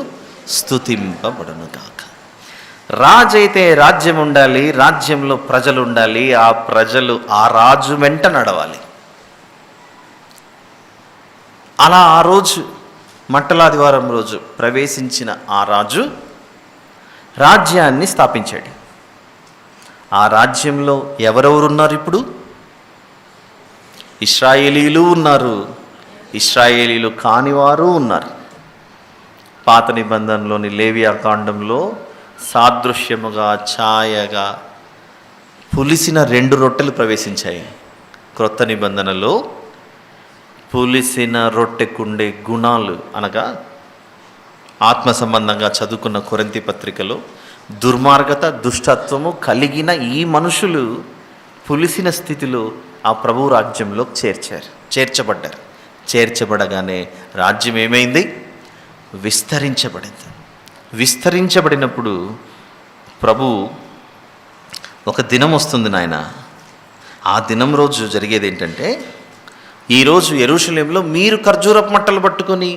స్తుతింపబడును గాక. రాజు అయితే రాజ్యం ఉండాలి, రాజ్యంలో ప్రజలు ఉండాలి, ఆ ప్రజలు ఆ రాజు వెంట నడవాలి. అలా ఆ రోజు మంటలాదివారం రోజు ప్రవేశించిన ఆ రాజు రాజ్యాన్ని స్థాపించాడు. ఆ రాజ్యంలో ఎవరెవరున్నారు? ఇప్పుడు ఇశ్రాయేలీలు ఉన్నారు, ఇశ్రాయేలీలు కానివారు ఉన్నారు. పాత నిబంధనలోని లేవియా కాండంలో సాదృశ్యముగా, ఛాయగా పులిసిన 2 రొట్టెలు ప్రవేశించాయి. క్రొత్త నిబంధనలో పులిసిన రొట్టెకుండే గుణాలు, అనగా ఆత్మ సంబంధంగా చదువుకున్న కొరింథీ పత్రికలో దుర్మార్గత, దుష్టత్వము కలిగిన ఈ మనుషులు పులిసిన స్థితిలో ఆ ప్రభు రాజ్యంలో చేర్చబడ్డారు. చేర్చబడగానే రాజ్యం ఏమైంది? విస్తరించబడింది. విస్తరించబడినప్పుడు ప్రభు, ఒక దినం వస్తుంది నాయన, ఆ దినం రోజు జరిగేది ఏంటంటే, ఈరోజు యెరూషలేములో మీరు ఖర్జూరపు మట్టలు పట్టుకొని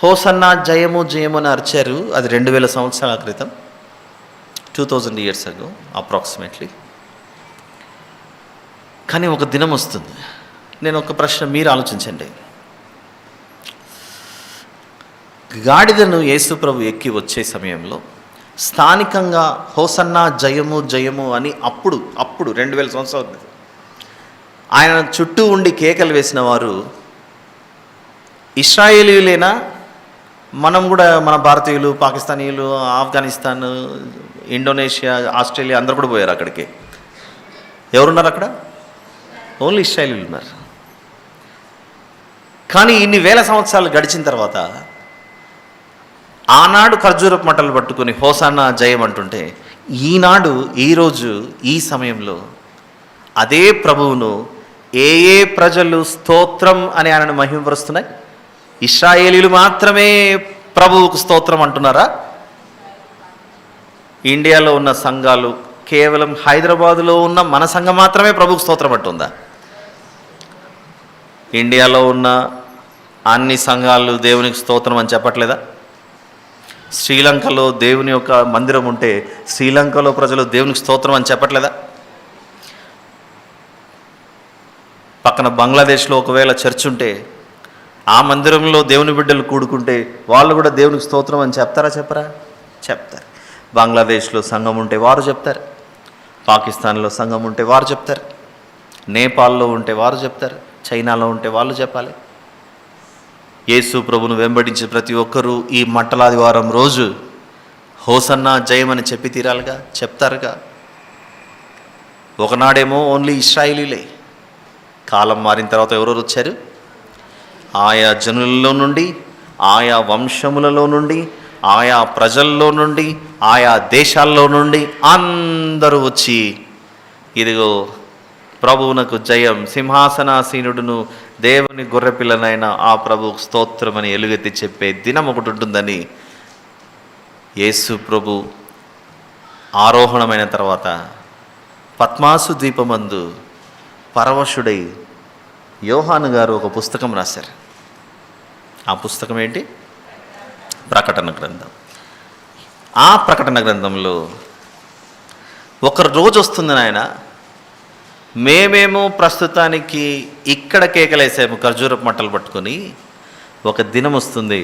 హోసన్నా జయము జయము అని అరిచారు. అది 2000 సంవత్సరాల క్రితం, 2000 years ago అప్రాక్సిమేట్లీ. కానీ ఒక దినం వస్తుంది. నేను ఒక ప్రశ్న, మీరు ఆలోచించండి. గాడిదను యేసు ప్రభు ఎక్కి వచ్చే సమయంలో స్థానికంగా హోసన్నా జయము జయము అని అప్పుడు 2000 సంవత్సరాల క్రితం ఆయన చుట్టూ ఉండి కేకలు వేసిన వారు ఇశ్రాయేలీయులేనా? మనం కూడా, మన భారతీయులు, పాకిస్తానీయులు, ఆఫ్ఘనిస్తాన్, ఇండోనేషియా, ఆస్ట్రేలియా అందరు కూడా పోయారు అక్కడికి. ఎవరున్నారు అక్కడ? ఓన్లీ ఇశ్రాయేలీయులు ఉన్నారు. కానీ ఇన్ని వేల సంవత్సరాలు గడిచిన తర్వాత ఆనాడు ఖర్జూరపు మట్టలు పట్టుకొని హోసానా జయం అంటుంటే, ఈనాడు, ఈరోజు, ఈ సమయంలో అదే ప్రభువును ఏ ప్రజలు స్తోత్రం అని ఆయనను మహిమపరుస్తున్నాయి? ఇశ్రాయేలీలు మాత్రమే ప్రభువుకు స్తోత్రం అంటున్నారా? ఇండియాలో ఉన్న సంఘాలు, కేవలం హైదరాబాదులో ఉన్న మన సంఘం మాత్రమే ప్రభువుకు స్తోత్రం అంటుందా? ఇండియాలో ఉన్న అన్ని సంఘాలు దేవునికి స్తోత్రం అని చెప్పట్లేదా? శ్రీలంకలో దేవుని యొక్క మందిరం ఉంటే శ్రీలంకలో ప్రజలు దేవునికి స్తోత్రం అని చెప్పట్లేదా? పక్కన బంగ్లాదేశ్లో ఒకవేళ చర్చ్ ఉంటే ఆ మందిరంలో దేవుని బిడ్డలు కూడుకుంటే వాళ్ళు కూడా దేవునికి స్తోత్రం అని చెప్తారా? చెప్పరా? చెప్తారు. బంగ్లాదేశ్లో సంఘం ఉంటే వారు చెప్తారు, పాకిస్తాన్లో సంఘం ఉంటే వారు చెప్తారు, నేపాల్లో ఉంటే వారు చెప్తారు, చైనాలో ఉంటే వాళ్ళు చెప్పాలి. యేసు ప్రభును వెంబడించి ప్రతి ఒక్కరూ ఈ మంటలాదివారం రోజు హోసన్నా జయమని చెప్పి తీరాలిగా, చెప్తారుగా. ఒకనాడేమో ఓన్లీ ఇశ్రాయేలీలే, కాలం మారిన తర్వాత ఎవరెవరు వచ్చారు? ఆయా జనులలో నుండి, ఆయా వంశములలో నుండి, ఆయా ప్రజల్లో నుండి, ఆయా దేశాల్లో నుండి అందరూ వచ్చి ఇదిగో ప్రభువునకు జయం, సింహాసనాసీనుడును దేవుని గొర్రెపిల్లనైన ఆ ప్రభువుకు స్తోత్రమని ఎలుగెత్తి చెప్పే దినం ఒకటి ఉంటుందని యేసు ప్రభు ఆరోహణమైన తర్వాత పద్మాసు ద్వీపమందు పరవశుడై యోహాను గారు ఒక పుస్తకం రాశారు. ఆ పుస్తకం ఏంటి? ప్రకటన గ్రంథం. ఆ ప్రకటన గ్రంథంలో ఒక రోజు వస్తుంది నాయన, మేమేమో ప్రస్తుతానికి ఇక్కడ కేకలేసాము ఖర్జూరపు మట్టలు పట్టుకొని, ఒక దినం వస్తుంది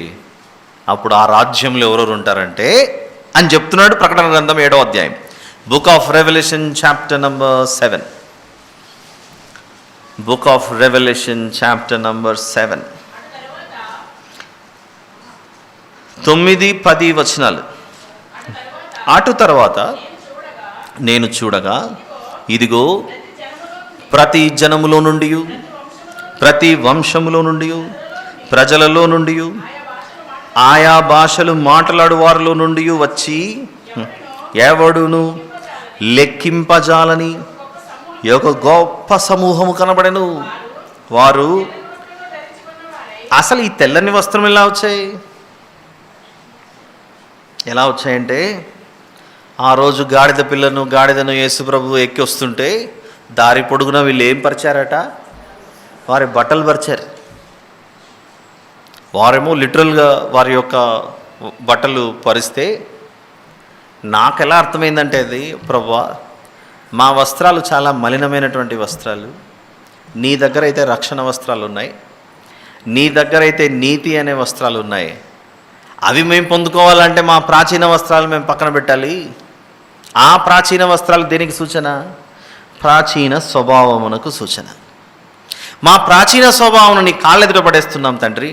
అప్పుడు ఆ రాజ్యంలో ఎవరెవరు ఉంటారంటే అని చెప్తున్నాడు ప్రకటన గ్రంథం 7వ అధ్యాయం, book of Revelation chapter number 7. Book of Revelation chapter number 7, 9-10 వచనాలు. అటు తర్వాత నేను చూడగా ఇదిగో ప్రతి జనములో నుండి, ప్రతి వంశములో నుండి, ప్రజలలో నుండి, ఆయా భాషలు మాట్లాడు వారిలో నుండి వచ్చి ఎవడును లెక్కింపజాలని ఒక గొప్ప సమూహము కనబడెను. వారు అసలు ఈ తెల్లని వస్త్రం ఎలా వచ్చాయంటే, ఆ రోజు గాడిదను యేసు ప్రభు ఎక్కి వస్తుంటే దారి పొడుగున వీళ్ళు ఏం పరిచారట? వారి బట్టలు పరిచారు. వారేమో లిటరల్గా వారి యొక్క బట్టలు పరిస్తే నాకు ఎలా అర్థమైందంటే, అది ప్రభువా, మా వస్త్రాలు చాలా మలినమైనటువంటి వస్త్రాలు, నీ దగ్గర అయితే రక్షణ వస్త్రాలు ఉన్నాయి, నీ దగ్గర అయితే నీతి అనే వస్త్రాలు ఉన్నాయి. అవి మేము పొందుకోవాలంటే మా ప్రాచీన వస్త్రాలు మేము పక్కన పెట్టాలి. ఆ ప్రాచీన వస్త్రాలు దేనికి సూచన? ప్రాచీన స్వభావమునకు సూచన. మా ప్రాచీన స్వభావం నీ కాళ్ళ ఎదుట పడేస్తున్నాం తండ్రి,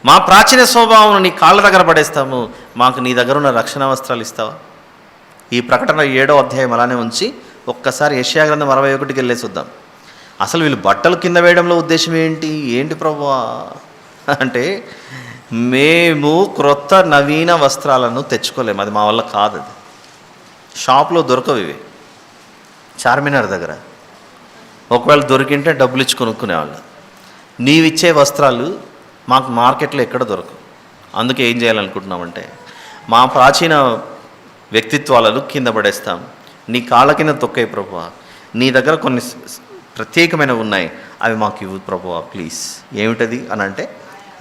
మా ప్రాచీన స్వభావం నీ కాళ్ళ దగ్గర పడేస్తాము, మాకు నీ దగ్గర ఉన్న రక్షణ వస్త్రాలు ఇస్తావా? ఈ ప్రకటన 7వ అధ్యాయం అలానే ఉంచి ఒక్కసారి యెషయా గ్రంథం 61కి వెళ్ళేసి వద్దాం. అసలు వీళ్ళు బట్టలు కింద వేయడంలో ఉద్దేశం ఏంటి ప్రభువా అంటే, మేము క్రొత్త నవీన వస్త్రాలను తెచ్చుకోలేము, అది మా వల్ల కాదు. అది షాప్లో దొరకవు, ఇవి చార్మినార్ దగ్గర ఒకవేళ దొరికింటే డబ్బులు ఇచ్చి కొనుక్కునేవాళ్ళు. నీవిచ్చే వస్త్రాలు మాకు మార్కెట్లో ఎక్కడ దొరకవు. అందుకే ఏం చేయాలనుకుంటున్నామంటే, మా ప్రాచీన వ్యక్తిత్వాలను కింద పడేస్తాం, నీ కాళ్ళ కింద తొక్కాయి ప్రభువా, నీ దగ్గర కొన్ని ప్రత్యేకమైనవి ఉన్నాయి, అవి మాకు ఇవ్వు ప్రభువా ప్లీజ్. ఏమిటది అని అంటే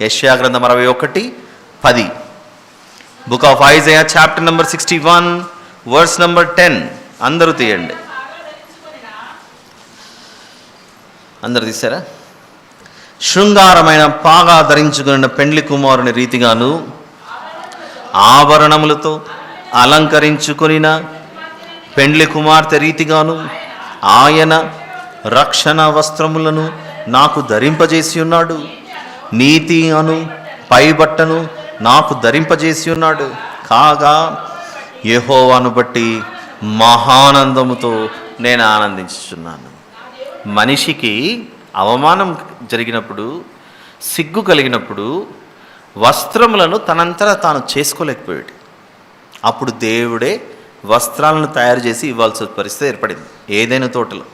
యెషయా గ్రంథం 61:10, book of Isaiah chapter number 61 verse number 10. అందరూ తీయండి. అందరు తీశారా? శృంగారమైన పాగా ధరించుకున్న పెండ్లి కుమారుని రీతిగాను, ఆభరణములతో అలంకరించుకొనిన పెండ్లి కుమార్తె రీతిగాను ఆయన రక్షణ వస్త్రములను నాకు ధరింపజేసి ఉన్నాడు, నీతి అను పైబట్టను నాకు ధరింపజేసి ఉన్నాడు. కాగా యెహోవాను బట్టి మహానందముతో నేను ఆనందించుచున్నాను. మనిషికి అవమానం జరిగినప్పుడు, సిగ్గు కలిగినప్పుడు వస్త్రములను తనంతటా తాను చేసుకోలేకపోయాడు. అప్పుడు దేవుడే వస్త్రాలను తయారు చేసి ఇవ్వాల్సిన పరిస్థితి ఏర్పడింది. ఏదైనా తోటలో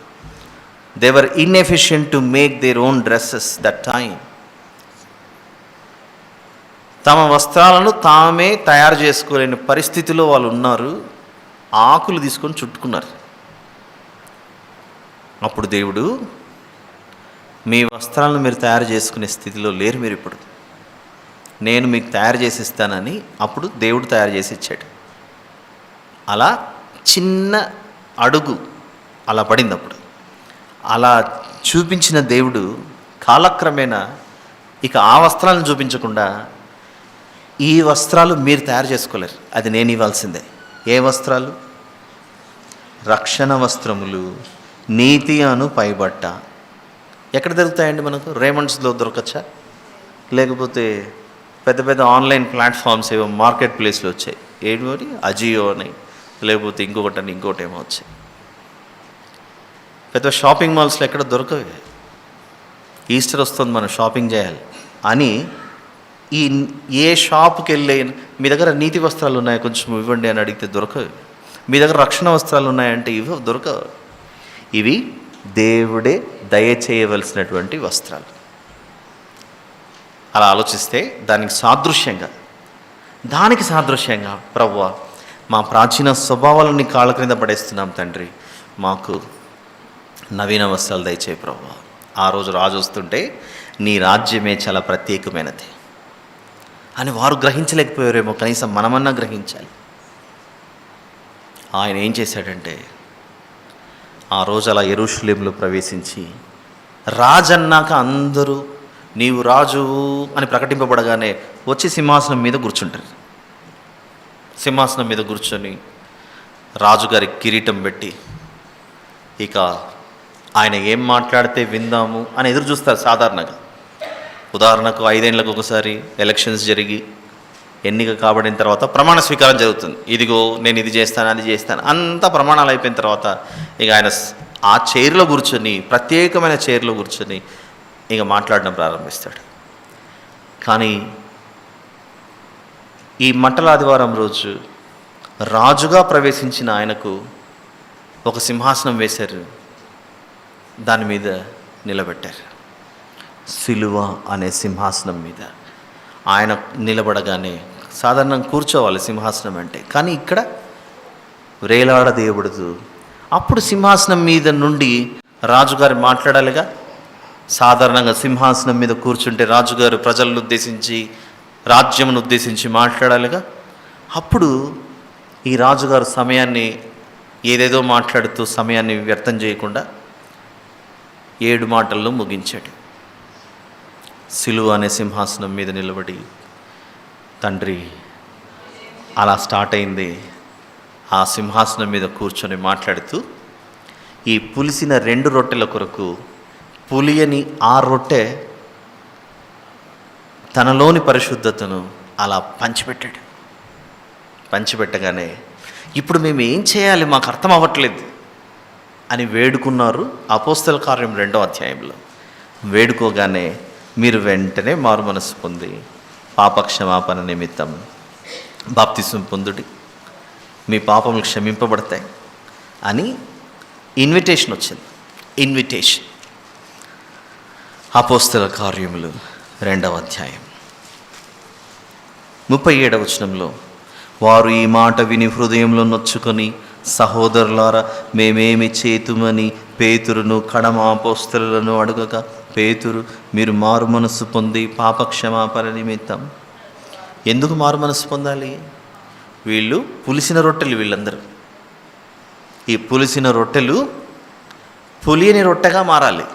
they were inefficient to make their own dresses that time. తమ వస్త్రాలను తామే తయారు చేసుకోలేని పరిస్థితిలో వాళ్ళు ఉన్నారు. ఆకులు తీసుకొని చుట్టుకున్నారు. అప్పుడు దేవుడు, మీ వస్త్రాలను మీరు తయారు చేసుకునే స్థితిలో లేరు మీరు ఇప్పుడు, నేను మీకు తయారు చేసి ఇస్తానని అప్పుడు దేవుడు తయారు చేసి ఇచ్చాడు. అలా చిన్న అడుగు అలా పడింది. అప్పుడు అలా చూపించిన దేవుడు కాలక్రమేణా ఇక ఆ వస్త్రాలను చూపించకుండా, ఈ వస్త్రాలు మీరు తయారు చేసుకోలేరు, అది నేను ఇవ్వాల్సిందే. ఏ వస్త్రాలు? రక్షణ వస్త్రములు, నీతి అను పైబట్ట. ఎక్కడ దొరుకుతాయండి మనకు? రేమండ్స్లో దొరకచ్చా? లేకపోతే పెద్ద పెద్ద ఆన్లైన్ ప్లాట్ఫామ్స్ ఏవో మార్కెట్ ప్లేస్లో వచ్చాయి, ఏంటి అజియో అని, లేకపోతే ఇంకొకటి ఇంకోటి ఏమో వచ్చాయి. పెద్ద షాపింగ్ మాల్స్లో ఎక్కడ దొరకవే. ఈస్టర్ వస్తుంది, మనం షాపింగ్ చేయాలి అని ఏ షాప్కి వెళ్ళి మీ దగ్గర నీతి వస్త్రాలు ఉన్నాయా కొంచెం ఇవ్వండి అని అడిగితే దొరకవు. మీ దగ్గర రక్షణ వస్త్రాలు ఉన్నాయంటే దొరకవు. ఇవి దేవుడే దయచేయవలసినటువంటి వస్త్రాలు. అలా ఆలోచిస్తే దానికి సాదృశ్యంగా ప్రభువా, మా ప్రాచీన స్వభావాలని కాళ్ళ క్రింద పడేస్తున్నాం తండ్రి, మాకు నవీన వస్త్రాలు దయచేయి ప్రభువా. ఆ రోజు రాజు వస్తుంటే నీ రాజ్యమే చాలా ప్రత్యేకమైనది అని వారు గ్రహించలేకపోయారేమో, కనీసం మనమన్నా గ్రహించాలి. ఆయన ఏం చేశాడంటే ఆ రోజు అలా యెరూషలేములో ప్రవేశించి, రాజన్నాక అందరూ నీవు రాజువు అని ప్రకటింపబడగానే వచ్చి సింహాసనం మీద కూర్చుంటారు. సింహాసనం మీద కూర్చొని రాజుగారి కిరీటం పెట్టి ఇక ఆయన ఏం మాట్లాడితే విందాము అని ఎదురు చూస్తారు. సాధారణంగా ఉదాహరణకు 5 ఏళ్ళకు ఒకసారి ఎలక్షన్స్ జరిగి ఎన్నిక కాబడిన తర్వాత ప్రమాణ స్వీకారం జరుగుతుంది. ఇదిగో నేను ఇది చేస్తాను, అది చేస్తాను, అంతా ప్రమాణాలు అయిపోయిన తర్వాత ఇక ఆయన ఆ చైర్లో కూర్చొని, ప్రత్యేకమైన చైర్లో కూర్చొని ఇక మాట్లాడడం ప్రారంభిస్తాడు. కానీ ఈ మంటల ఆదివారం రోజు రాజుగా ప్రవేశించిన ఆయనకు ఒక సింహాసనం వేశారు, దాని మీద నిలబెట్టారు. సిలువ అనే సింహాసనం మీద ఆయన నిలబడగానే సాధారణంగా కూర్చోవాలి సింహాసనం అంటే, కానీ ఇక్కడ వేలాడదీయబడదు. అప్పుడు సింహాసనం మీద నుండి రాజుగారు మాట్లాడాలిగా. సాధారణంగా సింహాసనం మీద కూర్చుంటే రాజుగారు ప్రజలను ఉద్దేశించి, రాజ్యమును ఉద్దేశించి మాట్లాడాలిగా. అప్పుడు ఈ రాజుగారు సమయాన్ని ఏదేదో మాట్లాడుతూ సమయాన్ని వ్యర్థం చేయకుండా 7 మాటల్లో ముగించాడు. సిలువ అనే సింహాసనం మీద నిలబడి, తండ్రి అలా స్టార్ట్ అయింది. ఆ సింహాసనం మీద కూర్చొని మాట్లాడుతూ ఈ పులిసిన 2 రొట్టెల కొరకు పులియని ఆ రొట్టె తనలోని పరిశుద్ధతను అలా పంచిపెట్టాడు. పంచిపెట్టగానే ఇప్పుడు మేము ఏం చేయాలి, మాకు అర్థం అవ్వట్లేదు అని వేడుకున్నారు. అపోస్తల కార్యం 2వ అధ్యాయంలో వేడుకోగానే మీరు వెంటనే మారు మనసు పొంది పాపక్షమాపణ నిమిత్తం బాప్తిసం పొందుడి, మీ పాపములు క్షమింపబడతాయి అని ఇన్విటేషన్ వచ్చింది. ఇన్విటేషన్. అపోస్తల కార్యములు 2వ అధ్యాయం 37వ వచనంలో, వారు ఈ మాట విని హృదయంలో నొచ్చుకొని, సహోదరులారా మేమేమి చేతుమని పేతురును కడమ అపోస్తలులను అడుగగా, పేతురు మీరు మారు మనస్సు పొంది పాపక్షమాపణ నిమిత్తం. ఎందుకు మారు మనస్సు పొందాలి? వీళ్ళు పులిసిన రొట్టెలు, వీళ్ళందరూ ఈ పులిసిన రొట్టెలు పులియని రొట్టెగా మారాలి.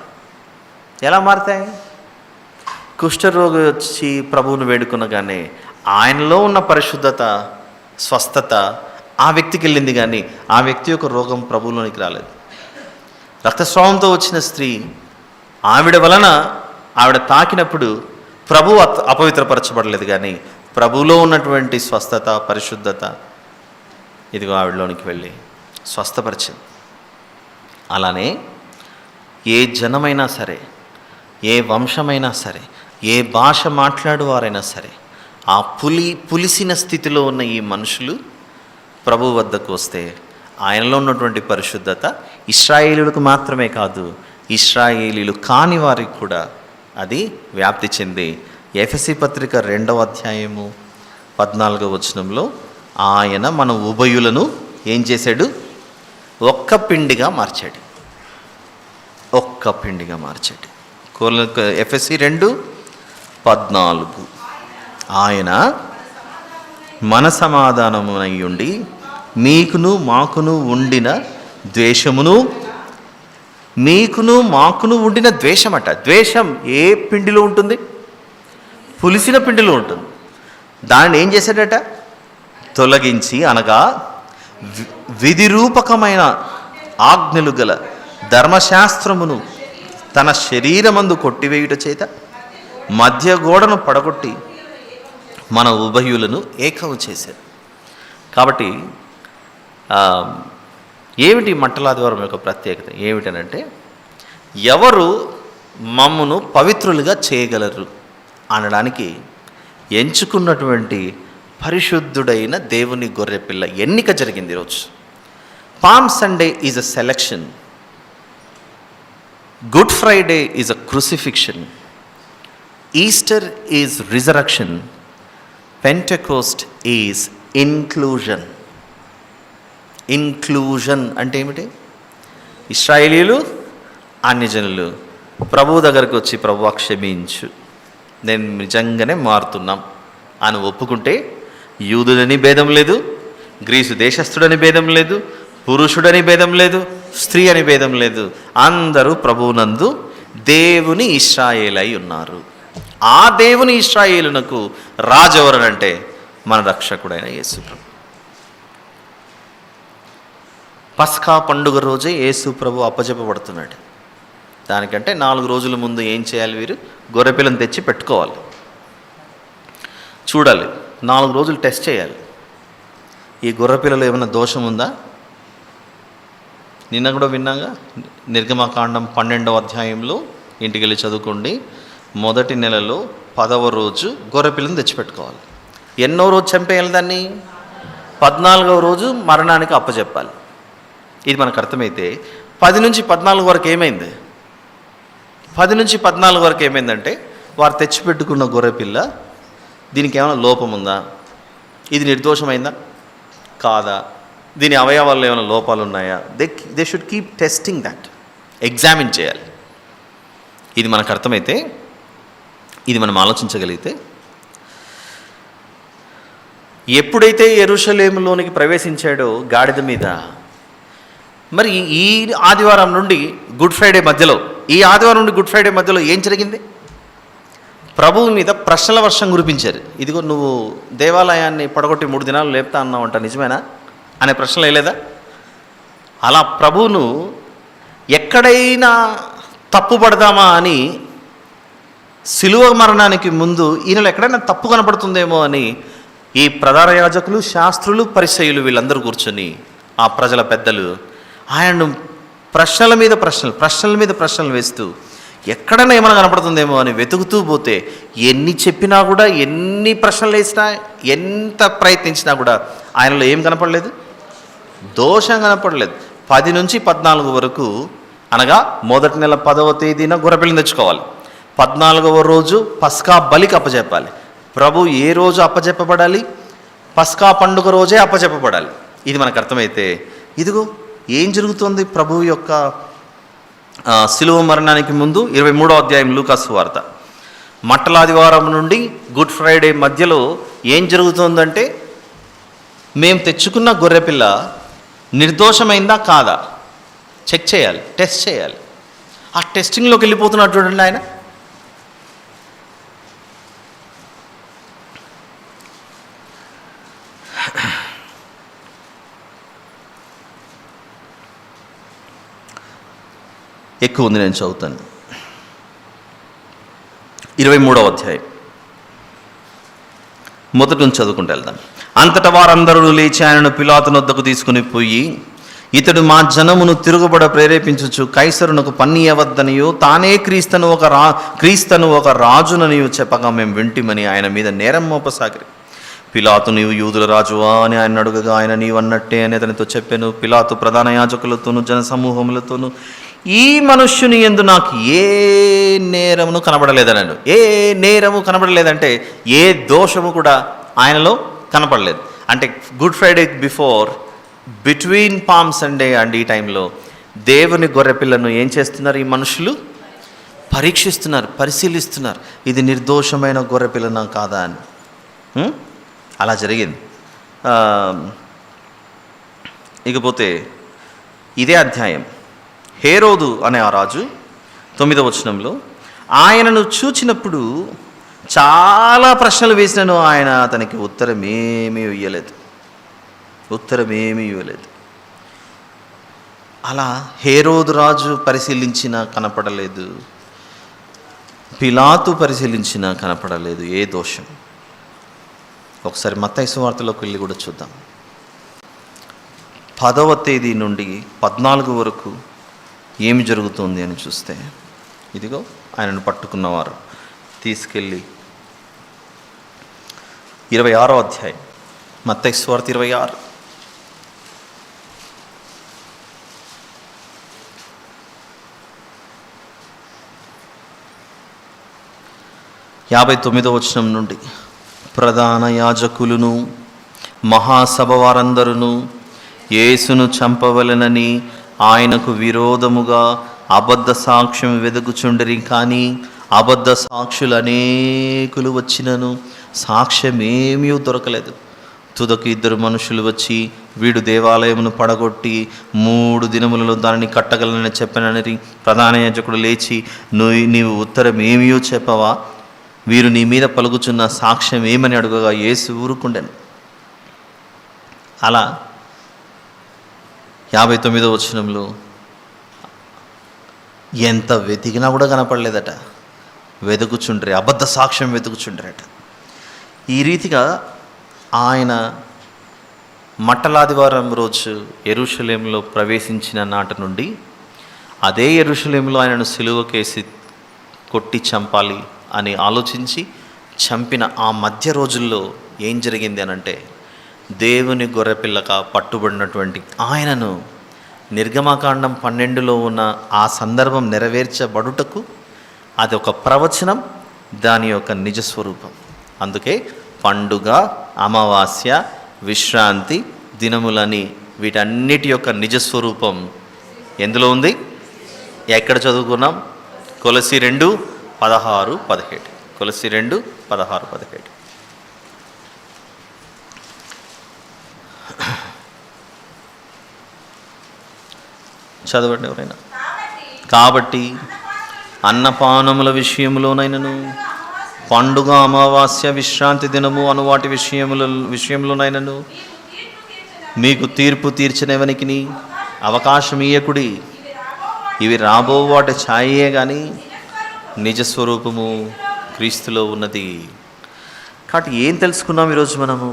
ఎలా మారుతాయి? కుష్ఠరోగి వచ్చి ప్రభువును వేడుకునగానే ఆయనలో ఉన్న పరిశుద్ధత, స్వస్థత ఆ వ్యక్తికి వెళ్ళింది, కానీ ఆ వ్యక్తి యొక్క రోగం ప్రభువులోనికి రాలేదు. రక్తస్రావంతో వచ్చిన స్త్రీ, ఆవిడ వలన ఆవిడ తాకినప్పుడు ప్రభు అపవిత్రపరచబడలేదు, కానీ ప్రభువులో ఉన్నటువంటి స్వస్థత, పరిశుద్ధత ఇదిగో ఆవిడలోనికి వెళ్ళి స్వస్థపరిచింది. అలానే ఏ జనమైనా సరే, ఏ వంశమైనా సరే, ఏ భాష మాట్లాడువారైనా సరే, ఆ పులిసిన స్థితిలో ఉన్న ఈ మనుషులు ప్రభు వద్దకు వస్తే ఆయనలో ఉన్నటువంటి పరిశుద్ధత ఇశ్రాయేలీయులకు మాత్రమే కాదు, ఇశ్రాయేలీయులు కాని వారికి కూడా అది వ్యాప్తి చెంది ఎఫెసీ పత్రిక 2వ అధ్యాయము 14వ వచనంలో ఆయన మన ఉభయులను ఏం చేశాడు? ఒక్క పిండిగా మార్చాడు. ఒక్క పిండిగా మార్చాడు. ఎఫెసీ 2:14 ఆయన మన సమాధానమునై ఉండి మీకును మాకును ఉండిన ద్వేషమును, మీకును మాకును ఉండిన ద్వేషమట. ద్వేషం ఏ పిండిలో ఉంటుంది? పులిసిన పిండిలో ఉంటుంది. దాన్ని ఏం చేశాడట? తొలగించి, అనగా విధిరూపకమైన ఆజ్ఞలు గల ధర్మశాస్త్రమును తన శరీరమందు కొట్టివేయుట చేత మధ్య గోడను పడగొట్టి మన ఉభయులను ఏకము చేశారు. కాబట్టి ఏమిటి మంటలాదివారం యొక్క ప్రత్యేకత ఏమిటనంటే, ఎవరు మమ్మును పవిత్రులుగా చేయగలరు అనడానికి ఎంచుకున్నటువంటి పరిశుద్ధుడైన దేవుని గొర్రెపిల్ల ఎన్నిక జరిగింది ఈరోజు. Palm Sunday is a selection, good Friday is a crucifixion, Easter is resurrection, Pentecost is inclusion. Inclusion అంటే ఏమిటి? ఇశ్రాయేలీయులు, అన్యజనులు ప్రభువు దగ్గరకు వచ్చి ప్రభువా క్షమించు, నేను నిజంగానే మారుతున్నాం అని ఒప్పుకుంటే యూదులని భేదం లేదు, గ్రీసు దేశస్థుడని భేదం లేదు, పురుషుడని భేదం లేదు, స్త్రీ అని భేదం లేదు. అందరూ ప్రభువునందు దేవుని ఇశ్రాయేలై ఉన్నారు. ఆ దేవుని ఇశ్రాయేలునకు రాజు ఎవరనంటే మన రక్షకుడైన యేసు ప్రభు. పస్కా పండుగ రోజే యేసు ప్రభు అప్పచెప్పబడుతున్నాడు. దానికంటే 4 రోజుల ముందు ఏం చేయాలి? వీరు గొర్రెపిల్లను తెచ్చి పెట్టుకోవాలి, చూడాలి, 4 రోజులు టెస్ట్ చేయాలి. ఈ గొర్రెపిల్లలో ఏమైనా దోషం ఉందా? నిన్న కూడా విన్నాగా, నిర్గమకాండం 12వ అధ్యాయంలో ఇంటికి వెళ్ళి చదువుకోండి. మొదటి నెలలో 10వ రోజు గొర్రెపిల్లను తెచ్చిపెట్టుకోవాలి. ఎన్నో రోజు చంపేయాలి దాన్ని? 14వ రోజు మరణానికి అప్పచెప్పాలి. ఇది మనకు అర్థమైతే 10 నుంచి 14 వరకు ఏమైంది? 10 నుంచి 14 వరకు ఏమైందంటే, వారు తెచ్చిపెట్టుకున్న గొర్రెపిల్ల దీనికి ఏమైనా లోపం ఉందా, ఇది నిర్దోషమైందా కాదా, దీని అవయవాల్లో ఏమైనా లోపాలు ఉన్నాయా, they should keep testing that, examine చేయాలి. ఇది మనకు అర్థమైతే, ఇది మనం ఆలోచించగలిగితే, ఎప్పుడైతే యెరూషలేములోనికి ప్రవేశించాడో గాడిద మీద, మరి ఈ ఆదివారం నుండి గుడ్ ఫ్రైడే మధ్యలో, ఈ ఆదివారం నుండి గుడ్ ఫ్రైడే మధ్యలో ఏం జరిగింది? ప్రభువు మీద ప్రశ్నల వర్షం కురిపించారు. ఇదిగో నువ్వు దేవాలయాన్ని పడగొట్టి 3 దినాలు లేపుతా అన్నావంట, నిజమేనా అనే ప్రశ్నలు వేయలేదా? అలా ప్రభువును ఎక్కడైనా తప్పుపడదామా అని శిలువ మరణానికి ముందు ఈయనలో ఎక్కడైనా తప్పు కనపడుతుందేమో అని ఈ ప్రధాన యాజకులు, శాస్త్రులు, పరిసయ్యులు వీళ్ళందరూ కూర్చొని, ఆ ప్రజల పెద్దలు ఆయనను ప్రశ్నల మీద ప్రశ్నలు వేస్తూ ఎక్కడైనా ఏమైనా కనపడుతుందేమో అని వెతుకుతూ పోతే, ఎన్ని చెప్పినా కూడా, ఎన్ని ప్రశ్నలు వేసినా, ఎంత ప్రయత్నించినా కూడా ఆయనలో ఏం కనపడలేదు? దోషం కనపడలేదు. 10 నుంచి 14 వరకు, అనగా మొదటి నెల 10వ తేదీన గొర్రెపిల్లని తెచ్చుకోవాలి, 14వ రోజు పస్కా బలికి అప్పచెప్పాలి. ప్రభు ఏ రోజు అప్పచెప్పబడాలి? పస్కా పండుగ రోజే అప్పచెప్పబడాలి. ఇది మనకు అర్థమైతే, ఇదిగో ఏం జరుగుతుంది ప్రభువు యొక్క శిలువ మరణానికి ముందు 23వ అధ్యాయం లూకాసు వార్త, మట్టలాదివారం నుండి గుడ్ ఫ్రైడే మధ్యలో ఏం జరుగుతుందంటే, మేము తెచ్చుకున్న గొర్రెపిల్ల నిర్దోషమైందా కాదా చెక్ చేయాలి, టెస్ట్ చేయాలి. ఆ టెస్టింగ్లోకి వెళ్ళిపోతున్నాడు చూడండి ఆయన. ఎక్కువ ఉంది, నేను చదువుతాను. 23వ అధ్యాయం మొదటి నుంచి చదువుకుంటూ వెళ్దాం. అంతటా వారందరూ లేచి ఆయనను పిలాతు వద్దకు తీసుకుని పోయి, ఇతడు మా జనమును తిరుగుబడ ప్రేరేపించుచు కైసరునకు పన్నియవద్దనియో, తానే క్రీస్తును ఒక రాజుననియో చెప్పగా మేము వింటిమని ఆయన మీద నేరం మోపసాగిరి. పిలాతు, నీవు యూదుల రాజువా అని ఆయన అడుగగా, ఆయన నీవన్నట్టే అని అతనితో చెప్పాను. పిలాతు ప్రధాన యాజకులతోనూ జన సమూహములతోనూ, ఈ మనుష్యుని యందు నాకు ఏ నేరమును కనబడలేదన్నాడు. ఏ నేరము కనబడలేదంటే ఏ దోషము కూడా ఆయనలో కనపడలేదు. అంటే good Friday before, between Palm Sunday and ఈ టైంలో దేవుని గొర్రెపిల్లను ఏం చేస్తున్నారు? ఈ మనుషులు పరీక్షిస్తున్నారు, పరిశీలిస్తున్నారు, ఇది నిర్దోషమైన గొర్రెపిల్లనా కాదా అని. అలా జరిగింది. ఇకపోతే ఇదే అధ్యాయం, హేరోదు అనే ఆ రాజు 9వ వచనంలో, ఆయనను చూచినప్పుడు చాలా ప్రశ్నలు వేసినను ఆయన అతనికి ఉత్తరమేమీ ఇవ్వలేదు. అలా హేరోదు రాజు పరిశీలించినా కనపడలేదు, పిలాతు పరిశీలించినా కనపడలేదు ఏ దోషం. ఒకసారి మత్తయి సువార్తలోకి వెళ్ళి కూడా చూద్దాం. 10వ తేదీ నుండి 14 వరకు ఏమి జరుగుతుంది అని చూస్తే, ఇదిగో ఆయనను పట్టుకున్నవారు తీసుకెళ్ళి 26వ అధ్యాయం మత్తయి సువార్త 26. యాభై 59వ వచనం నుండి, ప్రధాన యాజకులను మహాసభ వారందరూ యేసును చంపవలెనని ఆయనకు విరోధముగా అబద్ధ సాక్ష్యం వెదుకుచుండిరి. కానీ అబద్ధ సాక్షులు అనేకులు వచ్చినను సాక్ష్యమేమీ దొరకలేదు. తుదకు 2 మనుషులు వచ్చి, వీడు దేవాలయమును పడగొట్టి 3 దినములలో దానిని కట్టగలనని చెప్పనని ప్రధాన యాజకుడు లేచి, నీవు ఉత్తరం ఏమీ చెప్పవా? వీరు నీ మీద పలుకుచున్న సాక్ష్యం ఏమని అడుగగా యేసు ఊరుకుండెను. అలా 59వ వచనంలో ఎంత వెతికినా కూడా కనపడలేదట. వెతుకుచుండ్రే, అబద్ధ సాక్ష్యం వెతుకుచుండ్రట. ఈ రీతిగా ఆయన మట్టలాదివారం రోజు యెరూషలేములో ప్రవేశించిన నాటి నుండి అదే యెరూషలేములో ఆయనను సిలువకేసి కొట్టి చంపాలి అని ఆలోచించి చంపిన ఆ మధ్య రోజుల్లో ఏం జరిగింది అనంటే, దేవుని గొర్రెపిల్లక పట్టుబడినటువంటి ఆయనను నిర్గమకాండం 12లో ఉన్న ఆ సందర్భం నెరవేర్చబడుటకు అది ఒక ప్రవచనం, దాని యొక్క నిజస్వరూపం. అందుకే పండుగ, అమావాస్య, విశ్రాంతి దినములని వీటన్నిటి యొక్క నిజస్వరూపం ఎందులో ఉంది? ఎక్కడ చదువుకున్నాం? కొలసి 2:16-17. కొలసి 2:16-17. చదవండి ఎవరైనా. కాబట్టి అన్నపానముల విషయంలోనైనను, పండుగ, అమావాస్య, విశ్రాంతి దినము అను వాటి విషయంలోనైనను మీకు తీర్పు తీర్చినవనికి అవకాశం ఇయ్యకుడి. ఇవి రాబో వాటి ఛాయే కానీ నిజస్వరూపము క్రీస్తులో ఉన్నది. కాబట్టి ఏం తెలుసుకున్నాం ఈరోజు మనము?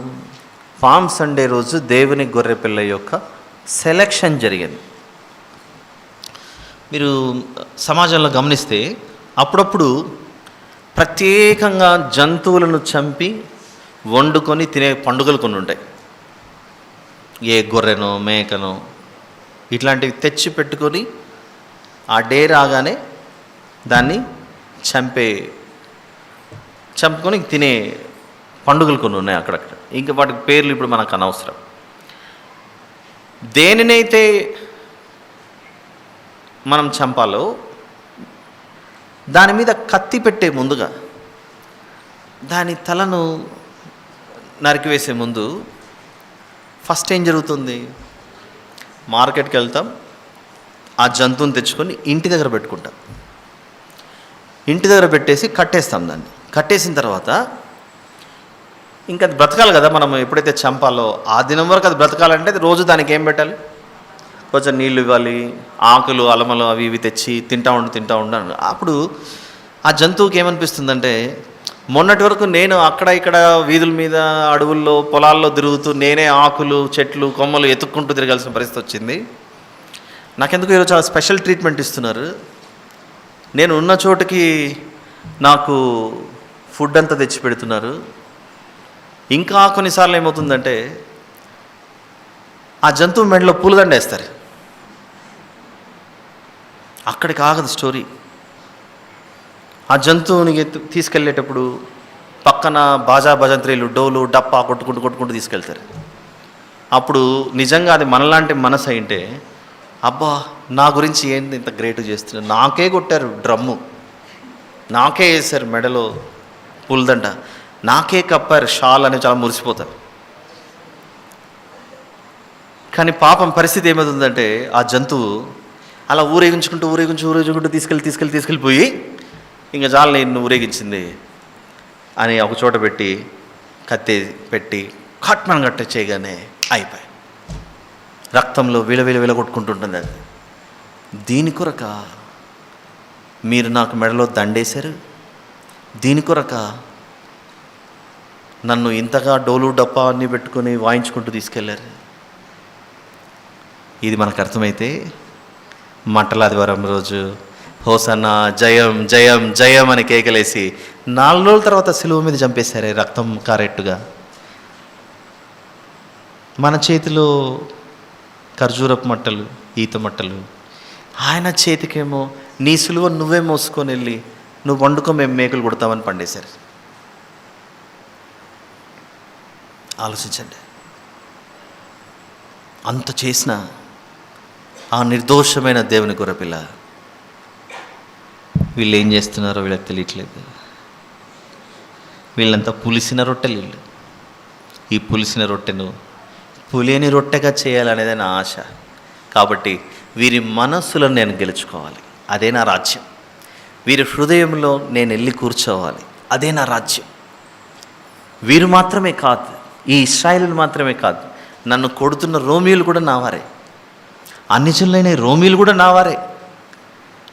పామ్ సండే రోజు దేవుని గొర్రెపిల్ల యొక్క సెలక్షన్ జరిగింది. మీరు సమాజంలో గమనిస్తే అప్పుడప్పుడు ప్రత్యేకంగా జంతువులను చంపి వండుకొని తినే పండుగలు కొన్ని ఉంటాయి. ఏ గొర్రెనో మేకనో ఇట్లాంటివి తెచ్చి పెట్టుకొని ఆ డే రాగానే దాన్ని చంపుకొని తినే పండుగలు కొన్ని ఉన్నాయి అక్కడక్కడ. ఇంకా వాటికి పేర్లు ఇప్పుడు మనకు అనవసరం. దేనినైతే మనం చంపాలో దాని మీద కత్తి పెట్టే ముందుగా, దాని తలను నరికివేసే ముందు ఫస్ట్ ఏం జరుగుతుంది? మార్కెట్కి వెళ్తాం, ఆ జంతువుని తెచ్చుకొని ఇంటి దగ్గర పెట్టుకుంటాం. ఇంటి దగ్గర పెట్టేసి కట్టేస్తాం. దాన్ని కట్టేసిన తర్వాత ఇంకా అది బ్రతకాలి కదా. మనం ఎప్పుడైతే చంపాలో ఆ దినం వరకు అది బ్రతకాలంటే రోజు దానికి ఏం పెట్టాలి? కొంచెం నీళ్ళు ఇవ్వాలి, ఆకులు, అలమలు అవి ఇవి తెచ్చి తింటా ఉండు. అప్పుడు ఆ జంతువుకి ఏమనిపిస్తుందంటే, మొన్నటి వరకు నేను అక్కడ ఇక్కడ వీధుల మీద, అడవుల్లో, పొలాల్లో తిరుగుతూ నేనే ఆకులు, చెట్లు, కొమ్మలు ఎత్తుక్కుంటూ తిరగాల్సిన పరిస్థితి వచ్చింది. నాకెందుకు ఈరోజు చాలా స్పెషల్ ట్రీట్మెంట్ ఇస్తున్నారు. నేను ఉన్న చోటుకి నాకు ఫుడ్ అంతా తెచ్చి పెడుతున్నారు. ఇంకా కొన్నిసార్లు ఏమవుతుందంటే ఆ జంతువు మెడలో పూలదండ వేస్తారు. అక్కడికి ఆగదు స్టోరీ. ఆ జంతువుని తీసుకెళ్ళేటప్పుడు పక్కన బాజా భజంత్రీలు, డోలు, డప్పా కొట్టుకుంటూ తీసుకెళ్తారు. అప్పుడు నిజంగా అది మనలాంటి మనసు అయింటే, అబ్బా నా గురించి ఏంటి ఇంత గ్రేట్ చేస్తున్నారు, నాకే కొట్టారు డ్రమ్ము, నాకే వేశారు మెడలో పూలదండ, నాకే కప్పారు షాల్ అని చాలా మురిసిపోతారు. కానీ పాపం పరిస్థితి ఏమవుతుందంటే, ఆ జంతువు అలా ఊరేగించుకుంటూ తీసుకెళ్ళిపోయి ఇంకా చాలా నేను ఊరేగించింది అని ఒక చోట పెట్టి కత్తి పెట్టి కట్మన్ గట్ట చేయగానే అయిపోయి రక్తంలో విల కొట్టుకుంటుంటుంది. అది దీని కొరక మీరు నాకు మెడలో దండేశారు, దీని కొరక నన్ను ఇంతగా డోలు డప్పా అన్నీ పెట్టుకొని వాయించుకుంటూ తీసుకెళ్లారు. ఇది మనకు అర్థమైతే మంటల ఆదివారం రోజు హోసన్నా జయం జయం జయం అని కేకలేసి 4 రోజుల తర్వాత సిలువ మీద చంపేశారే రక్తం కారెట్టుగా. మన చేతిలో ఖర్జూరపు మట్టలు, ఈత మట్టలు, ఆయన చేతికేమో నీ సిలువ నువ్వే మోసుకొని వెళ్ళి నువ్వు వండుకో మేము మేకులు కొడతామని పండేశారు. ఆలోచించండి. అంత చేసిన ఆ నిర్దోషమైన దేవుని గొర్రెపిల్ల వీళ్ళు ఏం చేస్తున్నారో వీళ్ళకి తెలియట్లేదు. వీళ్ళంతా పులిసిన రొట్టెలు వీళ్ళు. ఈ పులిసిన రొట్టెను పులియని రొట్టెగా చేయాలనేదే నా ఆశ. కాబట్టి వీరి మనస్సులను నేను గెలుచుకోవాలి, అదే నా రాజ్యం. వీరి హృదయంలో నేను వెళ్ళి కూర్చోవాలి, అదే నా రాజ్యం. వీరు మాత్రమే కాదు, ఈ ఇశ్రాయేలులు మాత్రమే కాదు, నన్ను కొడుతున్న రోమీయులు కూడా నావారే, అన్యజనులైన రోమీయులు కూడా నావారే.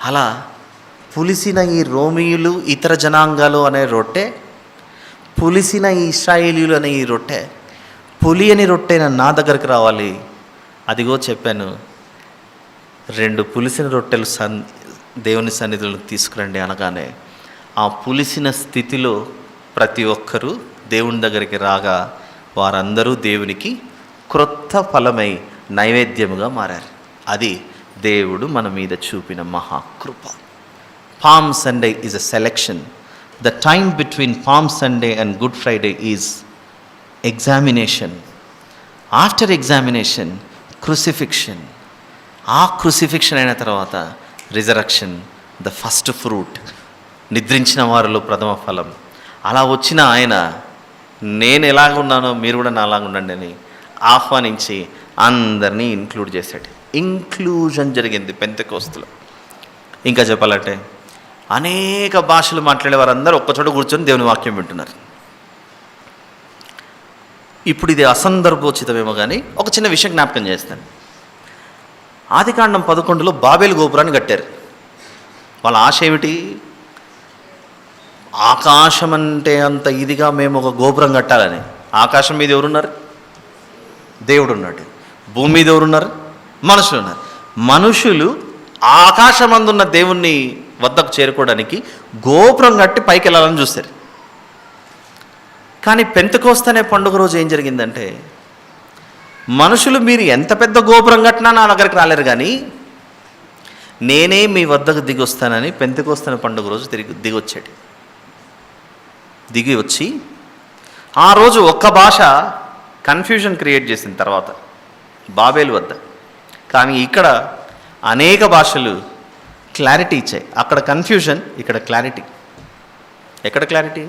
అలా పులిసిన ఈ రోమీయులు, ఇతర జనాంగాలు అనే రొట్టె, పులిసిన ఈ ఇశ్రాయేలీయులు అనే ఈ రొట్టె, పులియని రొట్టెన నా దగ్గరికి రావాలి. అదిగో చెప్పాను, 2 పులిసిన రొట్టెలు దేవుని సన్నిధిలో తీసుకురండి అనగానే ఆ పులిసిన స్థితిలో ప్రతి ఒక్కరూ దేవుని దగ్గరికి రాగా వారందరూ దేవునికి క్రొత్త ఫలమై నైవేద్యముగా మారారు. అది దేవుడు మన మీద చూపిన మహాకృప. Palm Sunday is a selection. The time between Palm Sunday and Good Friday is examination. After examination crucifixion. ఆ క్రూసిఫిక్షన్ అయిన తర్వాత రిజరక్షన్, ద ఫస్ట్ ఫ్రూట్, నిద్రించిన వారిలో ప్రథమ ఫలం. అలా వచ్చిన ఆయన నేను ఎలాగున్నానో మీరు కూడా నాలాగా ఉండండి అని ఆహ్వానించి అందరినీ ఇంక్లూడ్ చేశాడు. ఇంక్లూజన్ జరిగింది పెంతెకోస్తులో. ఇంకా చెప్పాలంటే అనేక భాషలు మాట్లాడే వారందరూ ఒక్కచోట కూర్చొని దేవుని వాక్యం వింటున్నారు. ఇప్పుడు ఇది అసందర్భోచితమేమో కానీ ఒక చిన్న విషయం జ్ఞాపకం చేస్తాను. ఆదికాండం 11లో బాబేలు గోపురాన్ని కట్టారు. వాళ్ళ ఆశ ఏమిటి? ఆకాశం అంటే అంత ఇదిగా మేము ఒక గోపురం కట్టాలని. ఆకాశం మీద ఎవరున్నారు? దేవుడు ఉన్నాడు. భూమి మీద ఎవరున్నారు? మనుషులు ఉన్నారు. మనుషులు ఆకాశమందున్న దేవుణ్ణి వద్దకు చేరుకోవడానికి గోపురం కట్టి పైకి వెళ్ళాలని చూస్తారు. కానీ పెంతెకోస్తు అనే పండుగ రోజు ఏం జరిగిందంటే, మనుషులు మీరు ఎంత పెద్ద గోపురం కట్టినా నా దగ్గరికి రాలేరు, కానీ నేనే మీ వద్దకు దిగి వస్తానని పెంతెకోస్తు అనే పండుగ రోజు దిగొచ్చాడు. దిగి వచ్చి ఆ రోజు ఒక్క భాష కన్ఫ్యూజన్ క్రియేట్ చేసిన తర్వాత బాబేలు వద్ద, కానీ ఇక్కడ అనేక భాషలు క్లారిటీ ఇచ్చాయి. అక్కడ కన్ఫ్యూజన్, ఇక్కడ క్లారిటీ. ఎక్కడ క్లారిటీ?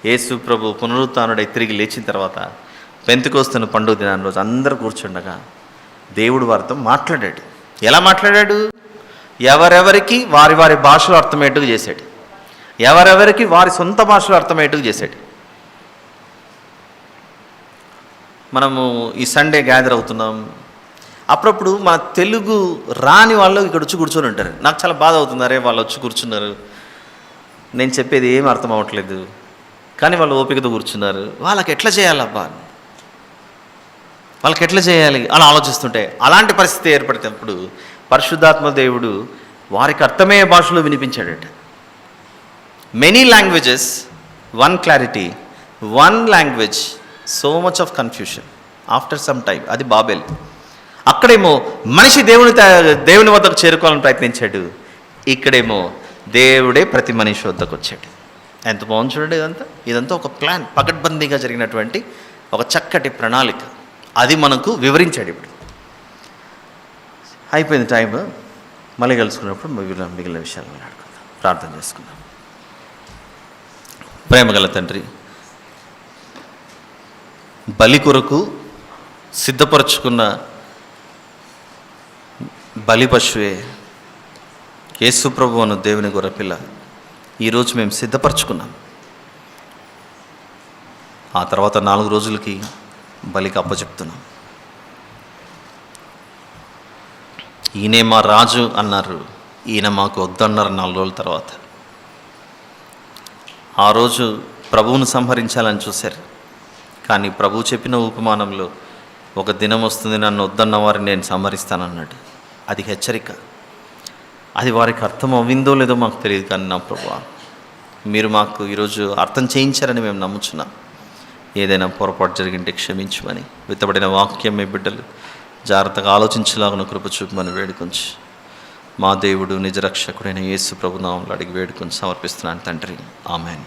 యేసు ప్రభు పునరుత్థానుడై తిరిగి లేచిన తర్వాత పెంతెకోస్తు పండుగ దినాన్ని రోజు అందరూ కూర్చుండగా దేవుడు వారితో మాట్లాడాడు. ఎలా మాట్లాడాడు? ఎవరెవరికి వారి వారి భాషలో అర్థమయ్యేట్టుగా చేశాడు. ఎవరెవరికి వారి సొంత భాషలో అర్థమయ్యేట్టుగా చేశాడు. మనము ఈ సండే గ్యాదర్ అవుతున్నాం. అప్పుడప్పుడు మన తెలుగు రాని వాళ్ళు ఇక్కడ వచ్చి కూర్చొని ఉంటారు. నాకు చాలా బాధ అవుతుంది, అరే వాళ్ళు వచ్చి కూర్చున్నారు, నేను చెప్పేది ఏం అర్థం అవ్వట్లేదు, కానీ వాళ్ళు ఓపికతో కూర్చున్నారు, వాళ్ళకి ఎట్లా చేయాలబ్బా, వాళ్ళకి ఎట్లా చేయాలి అలా ఆలోచిస్తుంటే, అలాంటి పరిస్థితి ఏర్పడినప్పుడు పరిశుద్ధాత్మ దేవుడు వారికి అర్థమయ్యే భాషలో వినిపించాడట. Many languages, one clarity, one language, so much of confusion after some time. అది బాబేల్. అక్కడేమో మనిషి దేవుని వద్దకు చేరుకోవాలని ప్రయత్నించాడు. ఇక్కడేమో దేవుడే ప్రతి మనిషి వద్దకు వచ్చాడు. ఎంత బాగుంది చూడండి. ఇదంతా ఒక ప్లాన్, పకడ్బందీగా జరిగినటువంటి ఒక చక్కటి ప్రణాళిక. అది మనకు వివరించాడు. ఇప్పుడు అయిపోయింది టైం. మళ్ళీ కలుసుకున్నప్పుడు మిగిలిన విషయాలు మాట్లాడుకుందాం. ప్రార్థన చేసుకుందాం. ప్రేమగల తండ్రి, బలి కొరకు సిద్ధపరచుకున్న బలి పశువే యేసు ప్రభువు అను దేవుని గొర్రెపిల్ల ఈరోజు మేము సిద్ధపరచుకున్నాం. ఆ తర్వాత 4 రోజులకి బలికి అప్పచెప్తున్నాం. ఈయనే మా రాజు అన్నారు, ఈయన మాకు వద్దన్నారు 4 రోజుల తర్వాత. ఆ రోజు ప్రభువును సంహరించాలని చూశారు, కానీ ప్రభువు చెప్పిన ఉపమానంలో ఒక దినం వస్తుంది నన్ను వద్దన్న వారిని నేను సంహరిస్తానన్నాడు. అది హెచ్చరిక. అది వారికి అర్థం అవ్విందో లేదో మాకు తెలియదు, కానీ నా ప్రభువా మీరు మాకు ఈరోజు అర్థం చేయించారని మేము నమ్ముచున్నాం. ఏదైనా పొరపాటు జరిగింటే క్షమించమని, విత్తబడిన వాక్యం మీ బిడ్డలు జాగ్రత్తగా ఆలోచించలాగున కృప చూపమని వేడుకొంచి మా దేవుడు నిజరక్షకుడైన యేసు ప్రభు నామములో అడిగి వేడుకొని సమర్పిస్తున్నాను తండ్రి. ఆమెన్.